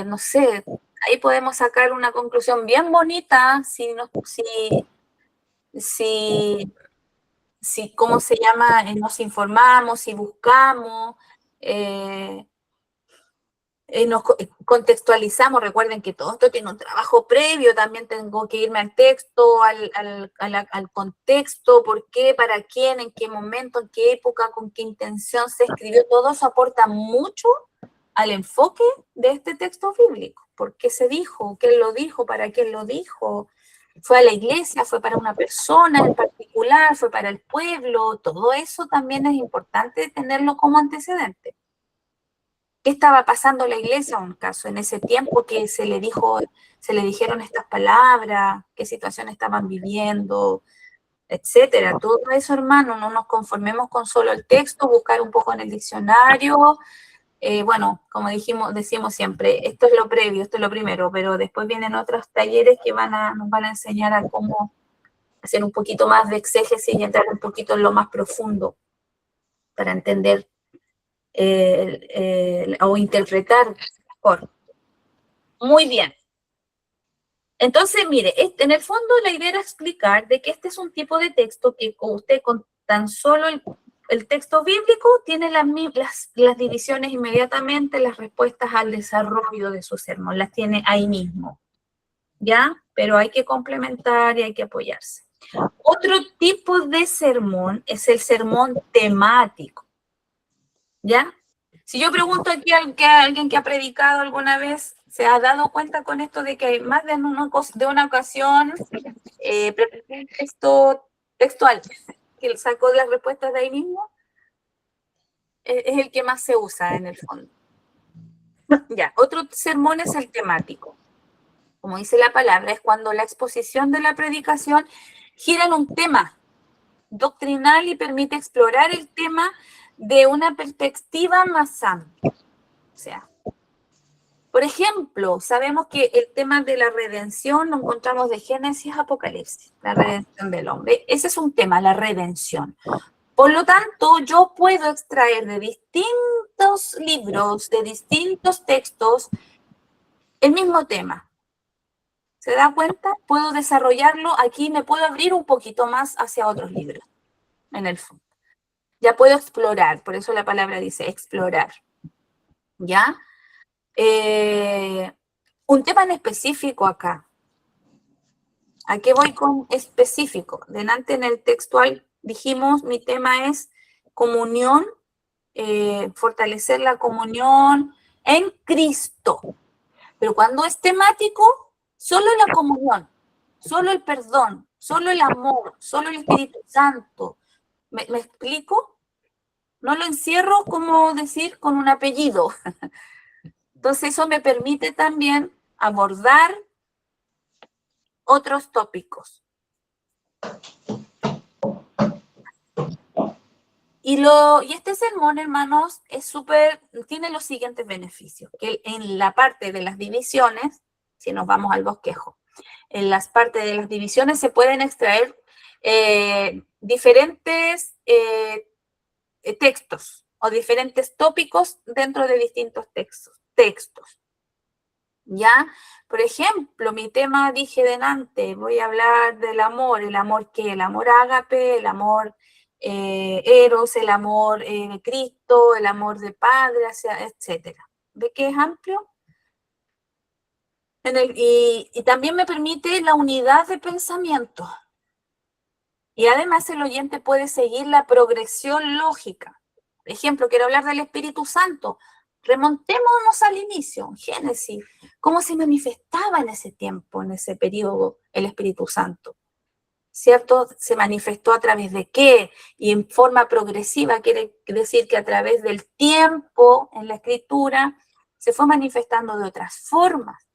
no sé, ahí podemos sacar una conclusión bien bonita si ¿cómo se llama? Nos informamos, si buscamos, contextualizamos. Recuerden que todo esto tiene un trabajo previo, también tengo que irme al texto, al contexto, por qué, para quién, en qué momento, en qué época, con qué intención se escribió. Todo eso aporta mucho al enfoque de este texto bíblico. ¿Por qué se dijo? ¿Quién lo dijo? ¿Para quién lo dijo? ¿Fue a la iglesia? ¿Fue para una persona en particular? ¿Fue para el pueblo? Todo eso también es importante tenerlo como antecedente. ¿Qué estaba pasando en la iglesia, en un caso, en ese tiempo que se le dijeron estas palabras, qué situación estaban viviendo, etcétera? Todo eso, hermano, no nos conformemos con solo el texto, buscar un poco en el diccionario. Bueno, como decimos siempre, esto es lo previo, esto es lo primero, pero después vienen otros talleres que nos van a enseñar a cómo hacer un poquito más de exégesis y entrar un poquito en lo más profundo para entender o interpretar mejor. Muy bien. Entonces, mire, en el fondo la idea era explicar de que este es un tipo de texto que usted con tan solo el texto bíblico tiene las divisiones inmediatamente, las respuestas al desarrollo de su sermón, las tiene ahí mismo, ¿ya? Pero hay que complementar y hay que apoyarse. Otro tipo de sermón es el sermón temático, ¿ya? Si yo pregunto aquí a alguien que ha predicado alguna vez, ¿se ha dado cuenta con esto de que hay más de una ocasión preparó un texto textual que sacó las respuestas de ahí mismo? Es el que más se usa en el fondo. Ya, otro sermón es el temático. Como dice la palabra, es cuando la exposición de la predicación gira en un tema doctrinal y permite explorar el tema de una perspectiva más amplia. O sea, por ejemplo, sabemos que el tema de la redención lo encontramos de Génesis a Apocalipsis, la redención del hombre. Ese es un tema, la redención. Por lo tanto, yo puedo extraer de distintos libros, de distintos textos, el mismo tema. ¿Se da cuenta? Puedo desarrollarlo aquí, me puedo abrir un poquito más hacia otros libros, en el fondo. Ya puedo explorar, por eso la palabra dice explorar. ¿Ya? Un tema en específico acá. ¿A qué voy con específico? Delante en el textual dijimos, mi tema es comunión, fortalecer la comunión en Cristo. Pero cuando es temático, solo la comunión, solo el perdón, solo el amor, solo el Espíritu Santo. ¿Me explico? No lo encierro, como decir, con un apellido. Entonces eso me permite también abordar otros tópicos. Y este sermón, hermanos, tiene los siguientes beneficios, que en la parte de las divisiones, si nos vamos al bosquejo, en las partes de las divisiones se pueden extraer diferentes textos o diferentes tópicos dentro de distintos textos. ¿Ya? Por ejemplo, mi tema dije delante, voy a hablar del amor. ¿El amor qué? El amor ágape, el amor eros, el amor de Cristo, el amor de Padre, etc. ¿Ve que es amplio? Y también me permite la unidad de pensamiento. Y además el oyente puede seguir la progresión lógica. Por ejemplo, quiero hablar del Espíritu Santo. Remontémonos al inicio, Génesis. ¿Cómo se manifestaba en ese tiempo, en ese periodo, el Espíritu Santo? ¿Cierto? ¿Se manifestó a través de qué? Y en forma progresiva quiere decir que a través del tiempo en la Escritura se fue manifestando de otras formas,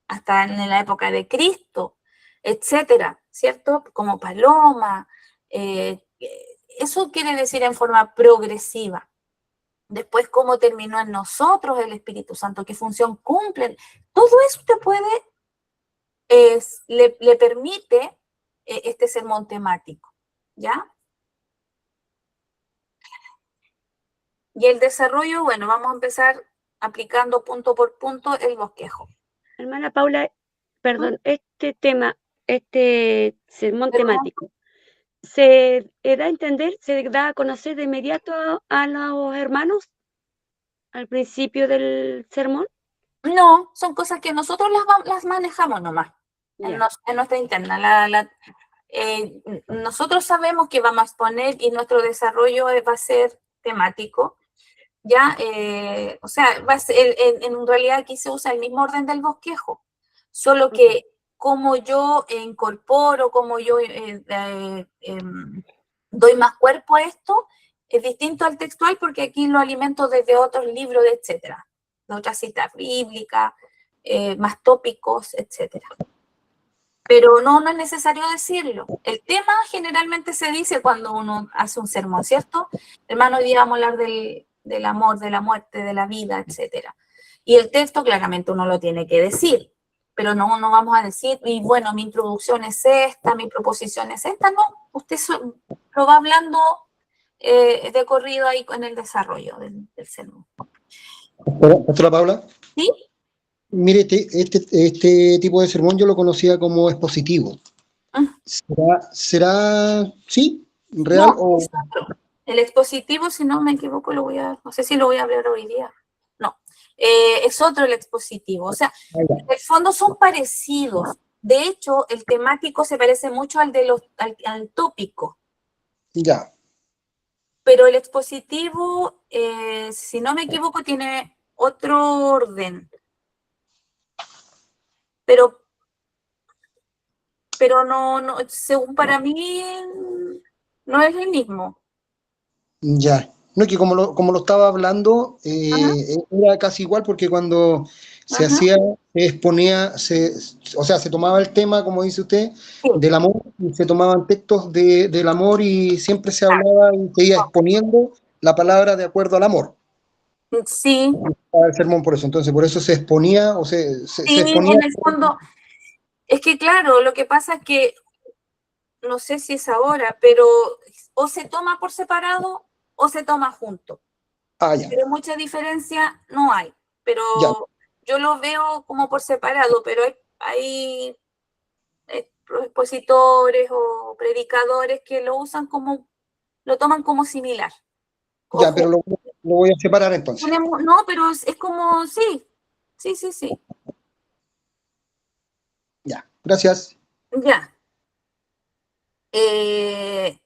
hasta en la época de Cristo, etcétera, ¿cierto? Como paloma. Eso quiere decir en forma progresiva. Después, cómo terminó en nosotros el Espíritu Santo, qué función cumple. Todo eso te le permite este sermón temático, ¿ya? Y el desarrollo, bueno, vamos a empezar aplicando punto por punto el bosquejo. Hermana Paula, perdón, este sermón temático, ¿se da a entender, se da a conocer de inmediato a los hermanos? al principio del sermón? No, son cosas que nosotros las manejamos nomás Ya. en nuestra interna. Nosotros sabemos que vamos a exponer y nuestro desarrollo va a ser temático. Ya, o sea, en realidad aquí se usa el mismo orden del bosquejo, solo que como yo incorporo, como yo doy más cuerpo a esto, es distinto al textual porque aquí lo alimento desde otros libros, etcétera, de otras citas bíblicas, más tópicos, etcétera. Pero no es necesario decirlo. El tema generalmente se dice cuando uno hace un sermón, ¿cierto? Hermano, hoy día vamos a hablar del amor, de la muerte, de la vida, etcétera. Y el texto claramente uno lo tiene que decir, pero no vamos a decir, y bueno, mi introducción es esta, mi proposición es esta, no. Usted lo va hablando de corrido ahí en el desarrollo del sermón. Pastora Paula, ¿Sí? mire, este tipo de sermón yo lo conocía como expositivo. ¿Será sí, real No, o...? es otro. El expositivo, si no me equivoco, no sé si lo voy a hablar hoy día. No, es otro el expositivo. O sea, en el fondo son parecidos. De hecho, el temático se parece mucho al tópico. Ya, Pero el expositivo, si no me equivoco, tiene otro orden. Pero no, según para mí, no es el mismo. ya. No, que como lo estaba hablando, Ajá, era casi igual porque cuando se ajá. hacía, se exponía, o sea, se tomaba el tema, como dice usted, Sí, del amor, y se tomaban textos del amor y siempre se claro. hablaba y se iba exponiendo la palabra de acuerdo al amor. Sí, El sermón por eso, entonces por eso se exponía, o se sí, exponía. en el fondo, es que claro, lo que pasa es que, no sé si es ahora, pero o se toma por separado o se toma junto. Ah, ya, Pero mucha diferencia no hay. Pero ya, yo lo veo como por separado, pero hay expositores o predicadores que lo toman como similar. ya, pero Ojo, lo voy a separar entonces. no, pero es como, sí, sí, Ya, gracias. ya. Eh,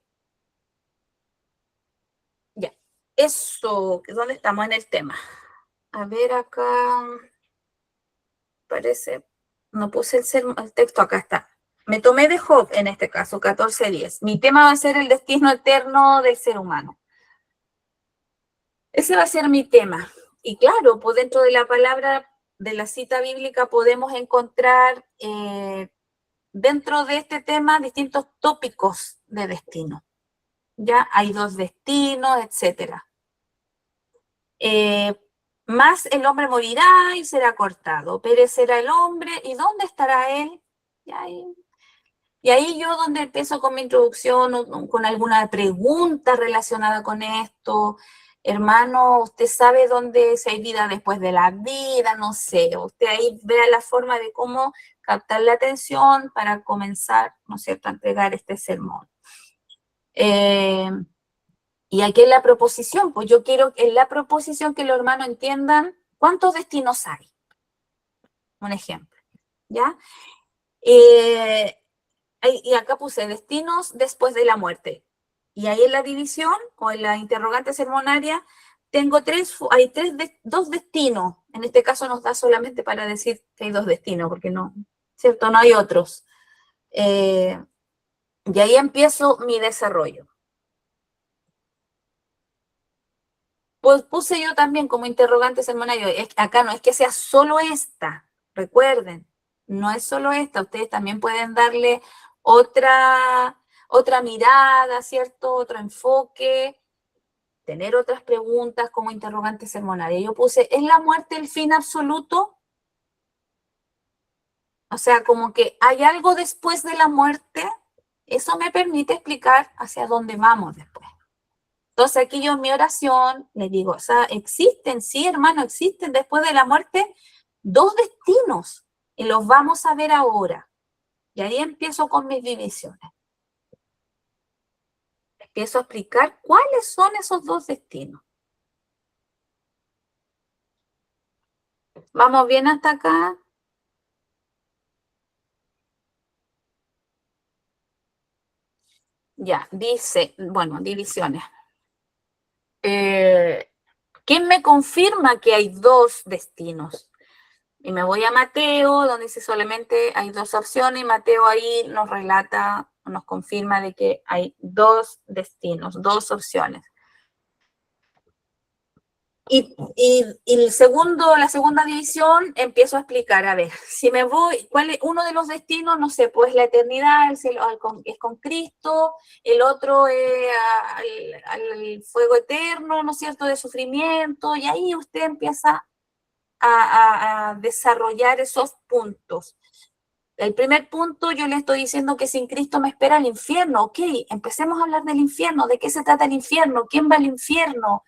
ya. Eso, ¿dónde estamos en el tema? A ver, acá parece, no puse el texto, acá está. Me tomé de Job en este caso, 14:10. Mi tema va a ser el destino eterno del ser humano. Ese va a ser mi tema. Y claro, pues dentro de la palabra, de la cita bíblica, podemos encontrar dentro de este tema distintos tópicos de destino. Ya hay 2 destinos, etcétera. Más el hombre morirá y será cortado, perecerá el hombre, ¿y dónde estará él? Y ahí yo donde empiezo con mi introducción, con alguna pregunta relacionada con esto. Hermano, ¿usted sabe dónde si hay vida después de la vida? No sé, usted ahí vea la forma de cómo captar la atención para comenzar, ¿no es cierto?, a entregar este sermón. Y aquí en la proposición, pues yo quiero en la proposición que los hermanos entiendan cuántos destinos hay. Un ejemplo, ¿ya? Y acá puse destinos después de la muerte. Y ahí en la división o en la interrogante sermonaria tengo hay dos destinos. En este caso nos da solamente para decir que hay 2 destinos, porque no, ¿cierto? No hay otros. Y ahí empiezo mi desarrollo. Pues puse yo también como interrogante sermonario, acá no es que sea solo esta, recuerden, no es solo esta, ustedes también pueden darle otra mirada, ¿cierto? Otro enfoque, tener otras preguntas como interrogante sermonario. Yo puse, ¿es la muerte el fin absoluto? O sea, como que hay algo después de la muerte, eso me permite explicar hacia dónde vamos después. Entonces aquí yo en mi oración les digo, o sea, existen, sí hermano, existen después de la muerte 2 destinos y los vamos a ver ahora. Y ahí empiezo con mis divisiones. Empiezo a explicar cuáles son esos 2 destinos. ¿Vamos bien hasta acá? Ya, dice, bueno, divisiones. ¿Quién me confirma que hay dos destinos? Y me voy a Mateo, donde dice solamente hay dos opciones, y Mateo ahí nos relata, nos confirma de que hay dos destinos, dos opciones. Y la segunda división empiezo a explicar, a ver, si me voy, ¿cuál es uno de los destinos? No sé, pues la eternidad es con Cristo, el otro es al fuego eterno, ¿no es cierto?, de sufrimiento, y ahí usted empieza a desarrollar esos puntos. El primer punto, yo le estoy diciendo que sin Cristo me espera el infierno. Ok, empecemos a hablar del infierno, de qué se trata el infierno, quién va al infierno,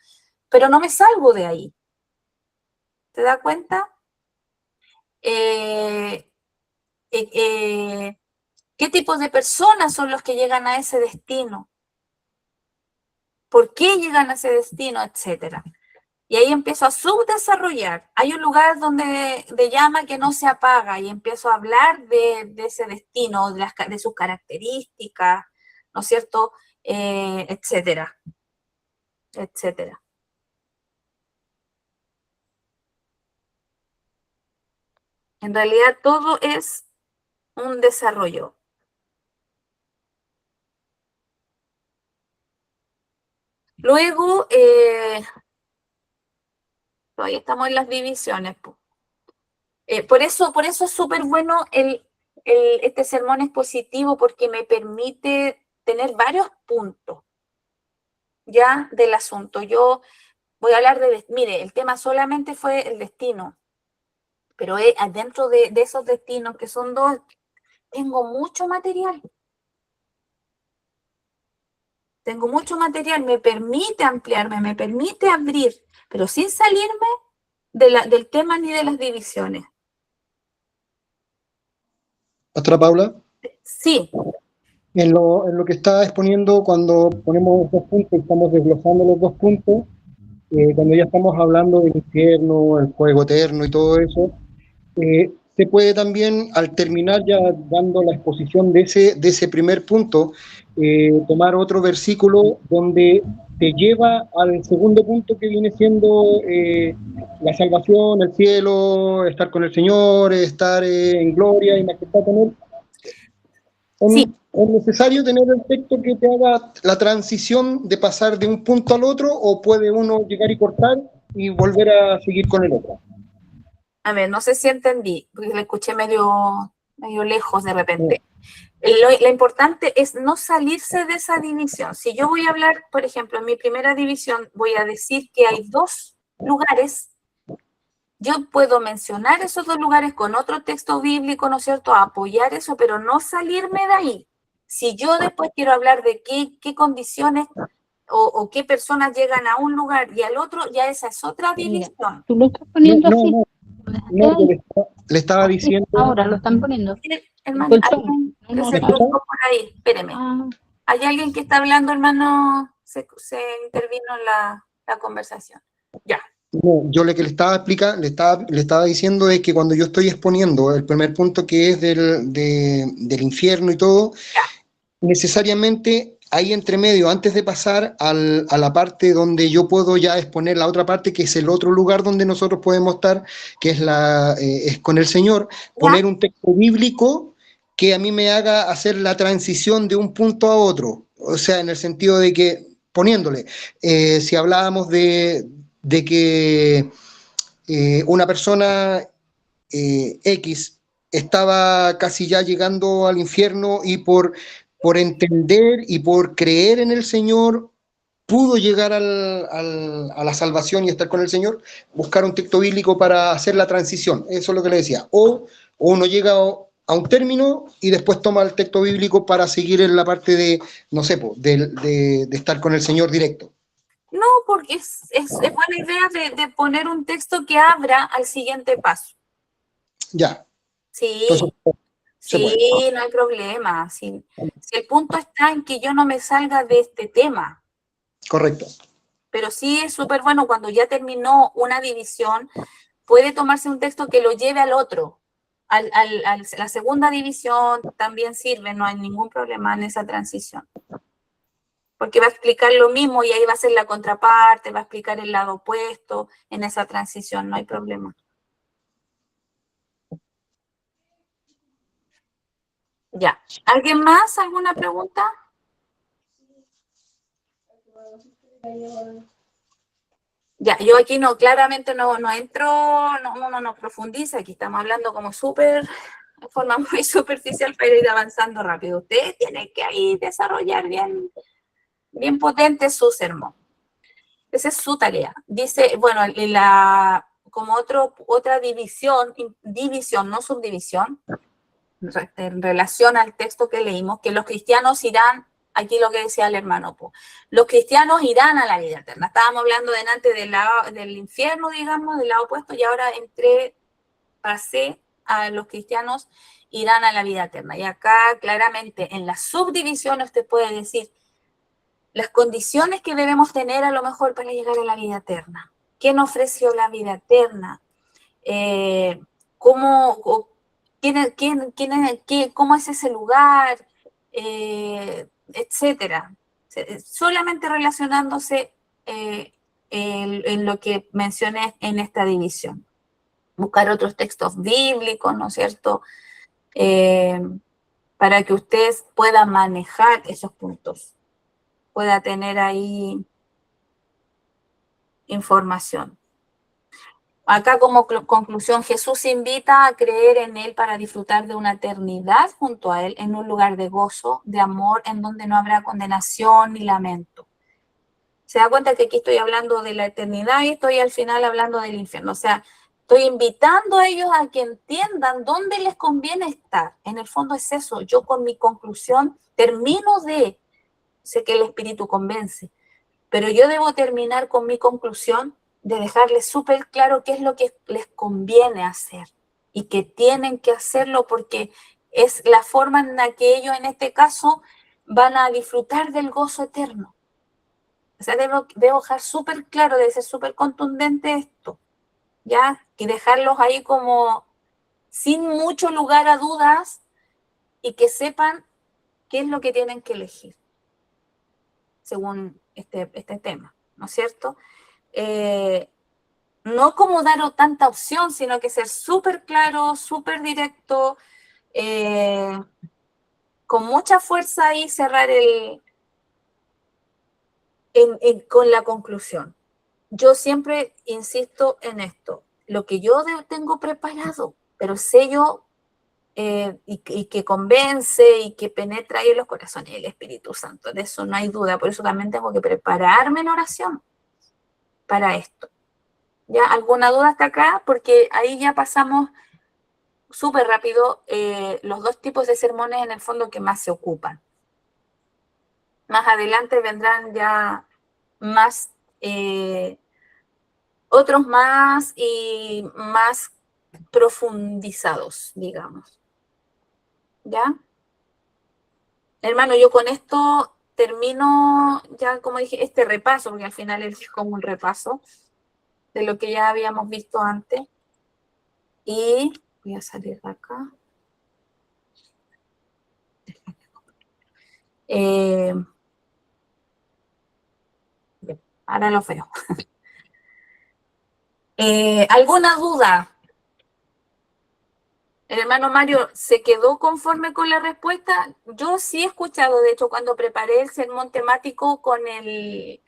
pero no me salgo de ahí. ¿Te das cuenta? ¿Qué tipos de personas son los que llegan a ese destino? ¿Por qué llegan a ese destino? Etcétera. Y ahí empiezo a subdesarrollar. Hay un lugar donde de llama que no se apaga y empiezo a hablar de ese destino, de sus características, ¿no es cierto? Etcétera, etcétera. En realidad todo es un desarrollo. Luego, todavía estamos en las divisiones. Por eso es súper bueno este sermón expositivo, porque me permite tener varios puntos ya del asunto. Yo voy a hablar mire, el tema solamente fue el destino, pero adentro de esos destinos, que son dos, tengo mucho material. Tengo mucho material, me permite ampliarme, me permite abrir, pero sin salirme del tema ni de las divisiones. Pastora Paula, Sí, en lo que está exponiendo, cuando ponemos los dos puntos, estamos desglosando los dos puntos, cuando ya estamos hablando del infierno, el fuego eterno y todo eso, se puede también, al terminar ya dando la exposición de ese primer punto, tomar otro versículo donde te lleva al segundo punto, que viene siendo la salvación, el cielo, estar con el Señor, estar en gloria y majestad con Él. sí. ¿Es necesario tener el texto que te haga la transición de pasar de un punto al otro, o puede uno llegar y cortar y volver a seguir con el otro? A ver, no sé si entendí, porque la escuché medio lejos de repente. Lo importante es no salirse de esa división. Si yo voy a hablar, por ejemplo, en mi primera división, voy a decir que hay dos lugares. Yo puedo mencionar esos dos lugares con otro texto bíblico, ¿no es cierto?, a apoyar eso, pero no salirme de ahí. Si yo después quiero hablar de qué condiciones o qué personas llegan a un lugar y al otro, ya esa es otra división. Tú lo estás poniendo así. No, le estaba diciendo. Ahora lo están poniendo. Miren, hermano, Colchón. alguien No, se no. colocó por ahí, espéreme. Ah, Hay alguien que está hablando, hermano, se intervino en la conversación. Ya. No, yo lo que le estaba diciendo es que cuando yo estoy exponiendo el primer punto, que es del infierno y todo, necesariamente ahí entre medio, antes de pasar a la parte donde yo puedo ya exponer la otra parte, que es el otro lugar donde nosotros podemos estar, que es con el Señor, poner un texto bíblico que a mí me haga hacer la transición de un punto a otro. O sea, en el sentido de que, poniéndole, si hablábamos de que una persona X estaba casi ya llegando al infierno, y por entender y por creer en el Señor pudo llegar a la salvación y estar con el Señor, buscar un texto bíblico para hacer la transición. Eso es lo que le decía. O uno llega a un término y después toma el texto bíblico para seguir en la parte de, no sé, de estar con el Señor directo. No, porque es buena idea de poner un texto que abra al siguiente paso. Ya. Sí, Entonces, sí, no hay problema. Si el punto está en que yo no me salga de este tema. correcto. Pero sí es súper bueno cuando ya terminó una división, puede tomarse un texto que lo lleve al otro, la segunda división también sirve, no hay ningún problema en esa transición. Porque va a explicar lo mismo y ahí va a ser la contraparte, va a explicar el lado opuesto en esa transición, no hay problema. Ya. ¿Alguien más? ¿Alguna pregunta? Ya, yo aquí no, claramente no entro, no profundiza, aquí estamos hablando como súper, de forma muy superficial para ir avanzando rápido. Ustedes tienen que ahí desarrollar bien potente su sermón. Esa es su tarea. Dice, bueno, como otra división, no subdivisión, en relación al texto que leímos, que los cristianos irán, aquí lo que decía el hermano, los cristianos irán a la vida eterna. Estábamos hablando delante del infierno, digamos, del lado opuesto, y ahora pasé a los cristianos irán a la vida eterna. Y acá claramente en la subdivisión usted puede decir las condiciones que debemos tener a lo mejor para llegar a la vida eterna. ¿Quién ofreció la vida eterna? ¿Cómo es ese lugar? Etcétera. Solamente relacionándose en lo que mencioné en esta división. Buscar otros textos bíblicos, ¿no es cierto? Para que ustedes puedan manejar esos puntos, pueda tener ahí información. Acá como conclusión, Jesús invita a creer en Él para disfrutar de una eternidad junto a Él en un lugar de gozo, de amor, en donde no habrá condenación ni lamento. Se da cuenta que aquí estoy hablando de la eternidad y estoy al final hablando del infierno. O sea, estoy invitando a ellos a que entiendan dónde les conviene estar. En el fondo es eso. Yo con mi conclusión sé que el Espíritu convence, pero yo debo terminar con mi conclusión de dejarles súper claro qué es lo que les conviene hacer y que tienen que hacerlo porque es la forma en la que ellos en este caso van a disfrutar del gozo eterno. O sea, debo dejar súper claro, debe ser súper contundente esto, ¿ya? Y dejarlos ahí como sin mucho lugar a dudas y que sepan qué es lo que tienen que elegir según este tema, ¿no es cierto? No como dar tanta opción, sino que ser súper claro, súper directo, con mucha fuerza y cerrar con la conclusión. Yo siempre insisto en esto, lo que yo tengo preparado, pero sello y que convence y que penetra ahí en los corazones, el Espíritu Santo, de eso no hay duda, por eso también tengo que prepararme en oración para esto. ¿Ya? ¿Alguna duda hasta acá? Porque ahí ya pasamos súper rápido los dos tipos de sermones en el fondo que más se ocupan. Más adelante vendrán ya más, otros más y más profundizados, digamos. ¿Ya? Hermano, yo con esto termino ya, como dije, este repaso, porque al final es como un repaso de lo que ya habíamos visto antes. Y voy a salir de acá. Ahora lo veo. ¿Alguna duda? El hermano Mario, ¿se quedó conforme con la respuesta? Yo sí he escuchado, de hecho, cuando preparé el sermón temático con el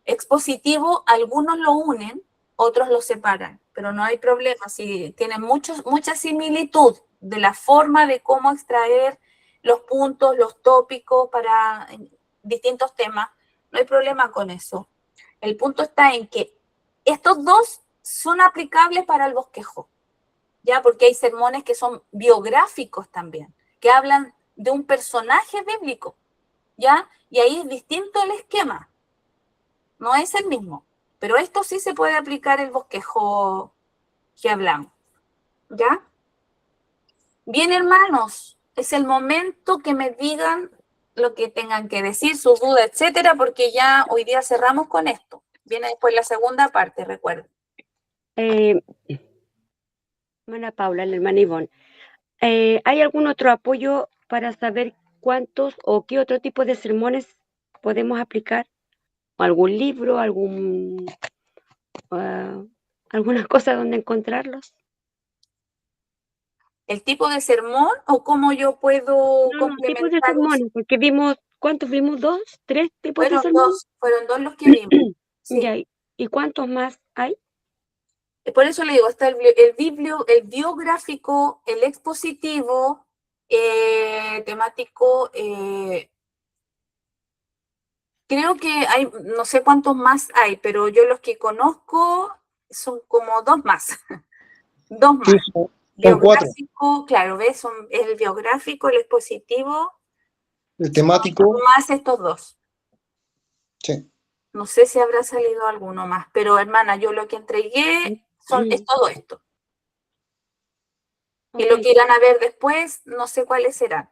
expositivo, algunos lo unen, otros lo separan, pero no hay problema, si tienen mucha similitud de la forma de cómo extraer los puntos, los tópicos para distintos temas, no hay problema con eso. El punto está en que estos dos son aplicables para el bosquejo, ¿ya? Porque hay sermones que son biográficos también, que hablan de un personaje bíblico, ¿ya? Y ahí es distinto el esquema, no es el mismo, pero esto sí se puede aplicar el bosquejo que hablamos, ¿ya? Bien, hermanos, es el momento que me digan lo que tengan que decir, sus dudas, etcétera, porque ya hoy día cerramos con esto. Viene después la segunda parte, recuerden. hermana Paula, la hermana Ivonne. ¿Hay algún otro apoyo para saber cuántos o qué otro tipo de sermones podemos aplicar? ¿Algún libro, alguna cosa donde encontrarlos? ¿El tipo de sermón o cómo yo puedo No, tipos de complementar? sermones, porque vimos, ¿cuántos vimos? ¿2, 3 tipos de sermones? Fueron dos los que vimos. Sí. Ya, ¿y cuántos más hay? Por eso le digo, está el biográfico, el expositivo, temático. Creo que hay, no sé cuántos más hay, pero yo los que conozco son como dos más. Dos más. Sí, son cuatro. Biográfico, claro, ¿ves? Son el biográfico, el expositivo, El temático, más estos dos. sí. No sé si habrá salido alguno más, pero hermana, yo lo que entregué es todo esto. Y lo Ok, que irán a ver después, no sé cuáles serán.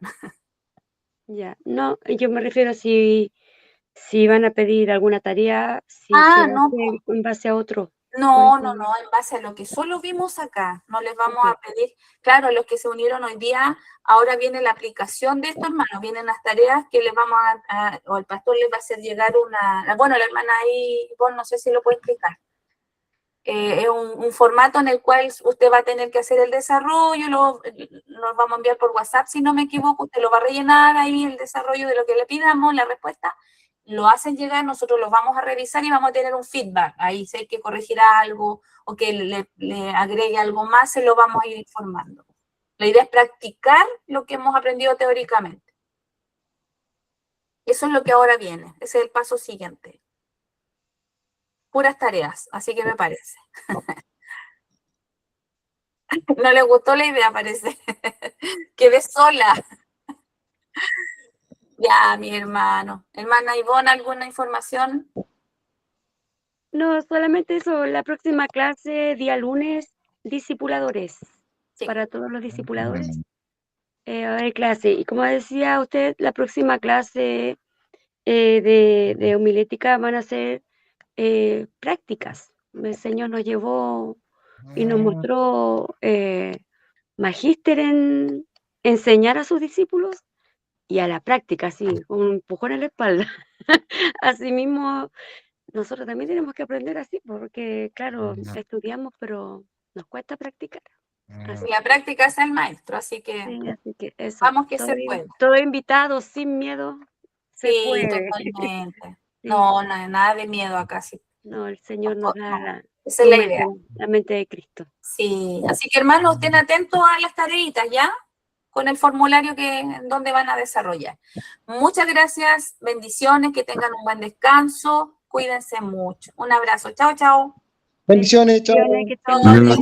ya, no, yo me refiero si van a pedir alguna tarea, si se va a No, hacer en base a otro. no, Por eso- en base a lo que solo vimos acá, no les vamos Ok. a pedir, claro, los que se unieron hoy día, ahora viene la aplicación de esto, hermano, vienen las tareas que les vamos o el pastor les va a hacer llegar bueno, la hermana ahí, vos no sé si lo puede explicar. Es un formato en el cual usted va a tener que hacer el desarrollo, nos vamos a enviar por WhatsApp, si no me equivoco, usted lo va a rellenar ahí, el desarrollo de lo que le pidamos, la respuesta, lo hacen llegar, nosotros los vamos a revisar y vamos a tener un feedback. Ahí si hay que corregir algo o que le agregue algo más, se lo vamos a ir informando. La idea es practicar lo que hemos aprendido teóricamente. Eso es lo que ahora viene, ese es el paso siguiente. Puras tareas, así que me parece. No le gustó la idea, parece. Quedé sola. Ya, mi hermano. Hermana Ivonne, ¿alguna información? No, solamente eso, la próxima clase, día lunes, discipuladores, Sí. para todos los discipuladores. Va a haber clase. Y como decía usted, la próxima clase de homilética van a ser prácticas. El Señor nos llevó y nos mostró magíster en enseñar a sus discípulos y a la práctica, así, con un empujón en la espalda. Asimismo, nosotros también tenemos que aprender así, porque claro, estudiamos, pero nos cuesta practicar. Así, La práctica es el maestro, así que sí, así que eso. vamos que se puede. Todo invitado, sin miedo, se Sí, puede. totalmente. Sí. No, nada de miedo acá, sí. No, el Señor nos da No, esa es la idea. la mente de Cristo. Sí, así que hermanos, estén atentos a las tareitas, ¿ya? Con el formulario donde van a desarrollar. Muchas gracias, bendiciones, que tengan un buen descanso, cuídense mucho. Un abrazo, chao, chao. Bendiciones, chao. Que estén Chao. muy bien.